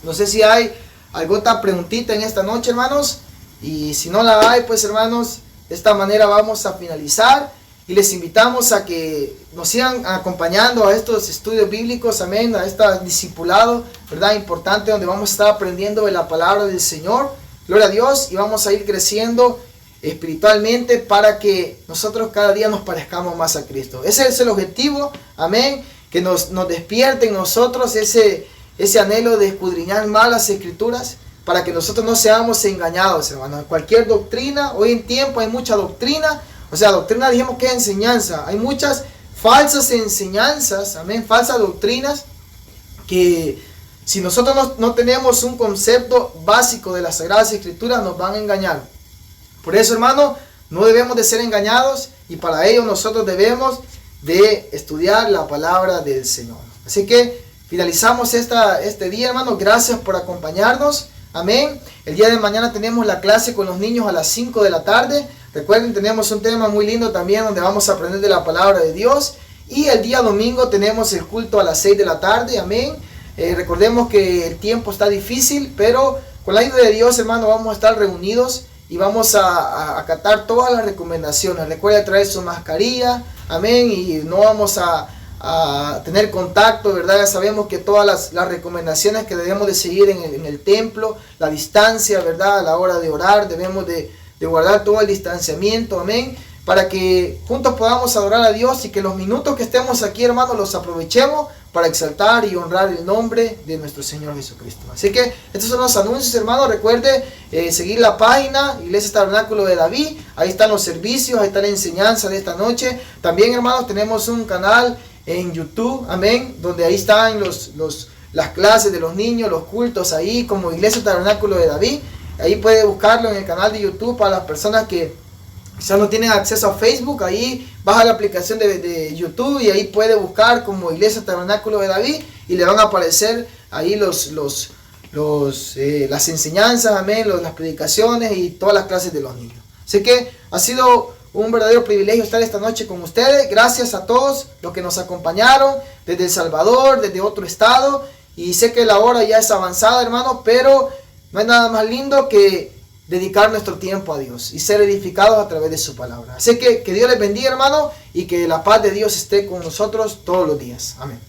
No sé si hay alguna preguntita en esta noche, hermanos, y si no la hay, pues hermanos, de esta manera vamos a finalizar y les invitamos a que nos sigan acompañando a estos estudios bíblicos, amén, a este discipulado, ¿verdad? Importante, donde vamos a estar aprendiendo de la palabra del Señor, gloria a Dios, y vamos a ir creciendo espiritualmente para que nosotros cada día nos parezcamos más a Cristo. Ese es el objetivo, amén, que nos despierte en nosotros ese anhelo de escudriñar más las Escrituras, para que nosotros no seamos engañados, hermanos. Cualquier doctrina, hoy en tiempo hay mucha doctrina, o sea, doctrina dijimos que es enseñanza, hay muchas falsas enseñanzas, amén, falsas doctrinas, que si nosotros no tenemos un concepto básico de las Sagradas Escrituras, nos van a engañar. Por eso, hermano, no debemos de ser engañados, y para ello nosotros debemos de estudiar la palabra del Señor. Así que finalizamos este día, hermano. Gracias por acompañarnos. Amén. El día de mañana tenemos la clase con los niños a las 5 de la tarde. Recuerden, tenemos un tema muy lindo también donde vamos a aprender de la palabra de Dios. Y el día domingo tenemos el culto a las 6 de la tarde. Amén. Recordemos que el tiempo está difícil, pero con la ayuda de Dios, hermano, vamos a estar reunidos y vamos a acatar todas las recomendaciones. Recuerden traer su mascarilla. Amén. Y no vamos a tener contacto, ¿verdad? Ya sabemos que todas las recomendaciones que debemos de seguir en el templo, la distancia, ¿verdad? A la hora de orar debemos de guardar todo el distanciamiento, amén, para que juntos podamos adorar a Dios y que los minutos que estemos aquí, hermanos, los aprovechemos para exaltar y honrar el nombre de nuestro Señor Jesucristo. Así que estos son los anuncios, hermanos. Recuerde seguir la página Iglesia Tabernáculo de David. Ahí están los servicios, ahí está la enseñanza de esta noche. También, hermanos, tenemos un canal en YouTube, amén, donde ahí están las clases de los niños, los cultos ahí, como Iglesia Tabernáculo de David. Ahí puede buscarlo en el canal de YouTube para las personas que quizás no tienen acceso a Facebook. Ahí baja la aplicación de YouTube y ahí puede buscar como Iglesia Tabernáculo de David y le van a aparecer ahí las enseñanzas, amén, las predicaciones y todas las clases de los niños. Así que ha sido un verdadero privilegio estar esta noche con ustedes. Gracias a todos los que nos acompañaron desde El Salvador, desde otro estado. Y sé que la hora ya es avanzada, hermano, pero no hay nada más lindo que dedicar nuestro tiempo a Dios y ser edificados a través de su palabra. Así que Dios les bendiga, hermano, y que la paz de Dios esté con nosotros todos los días. Amén.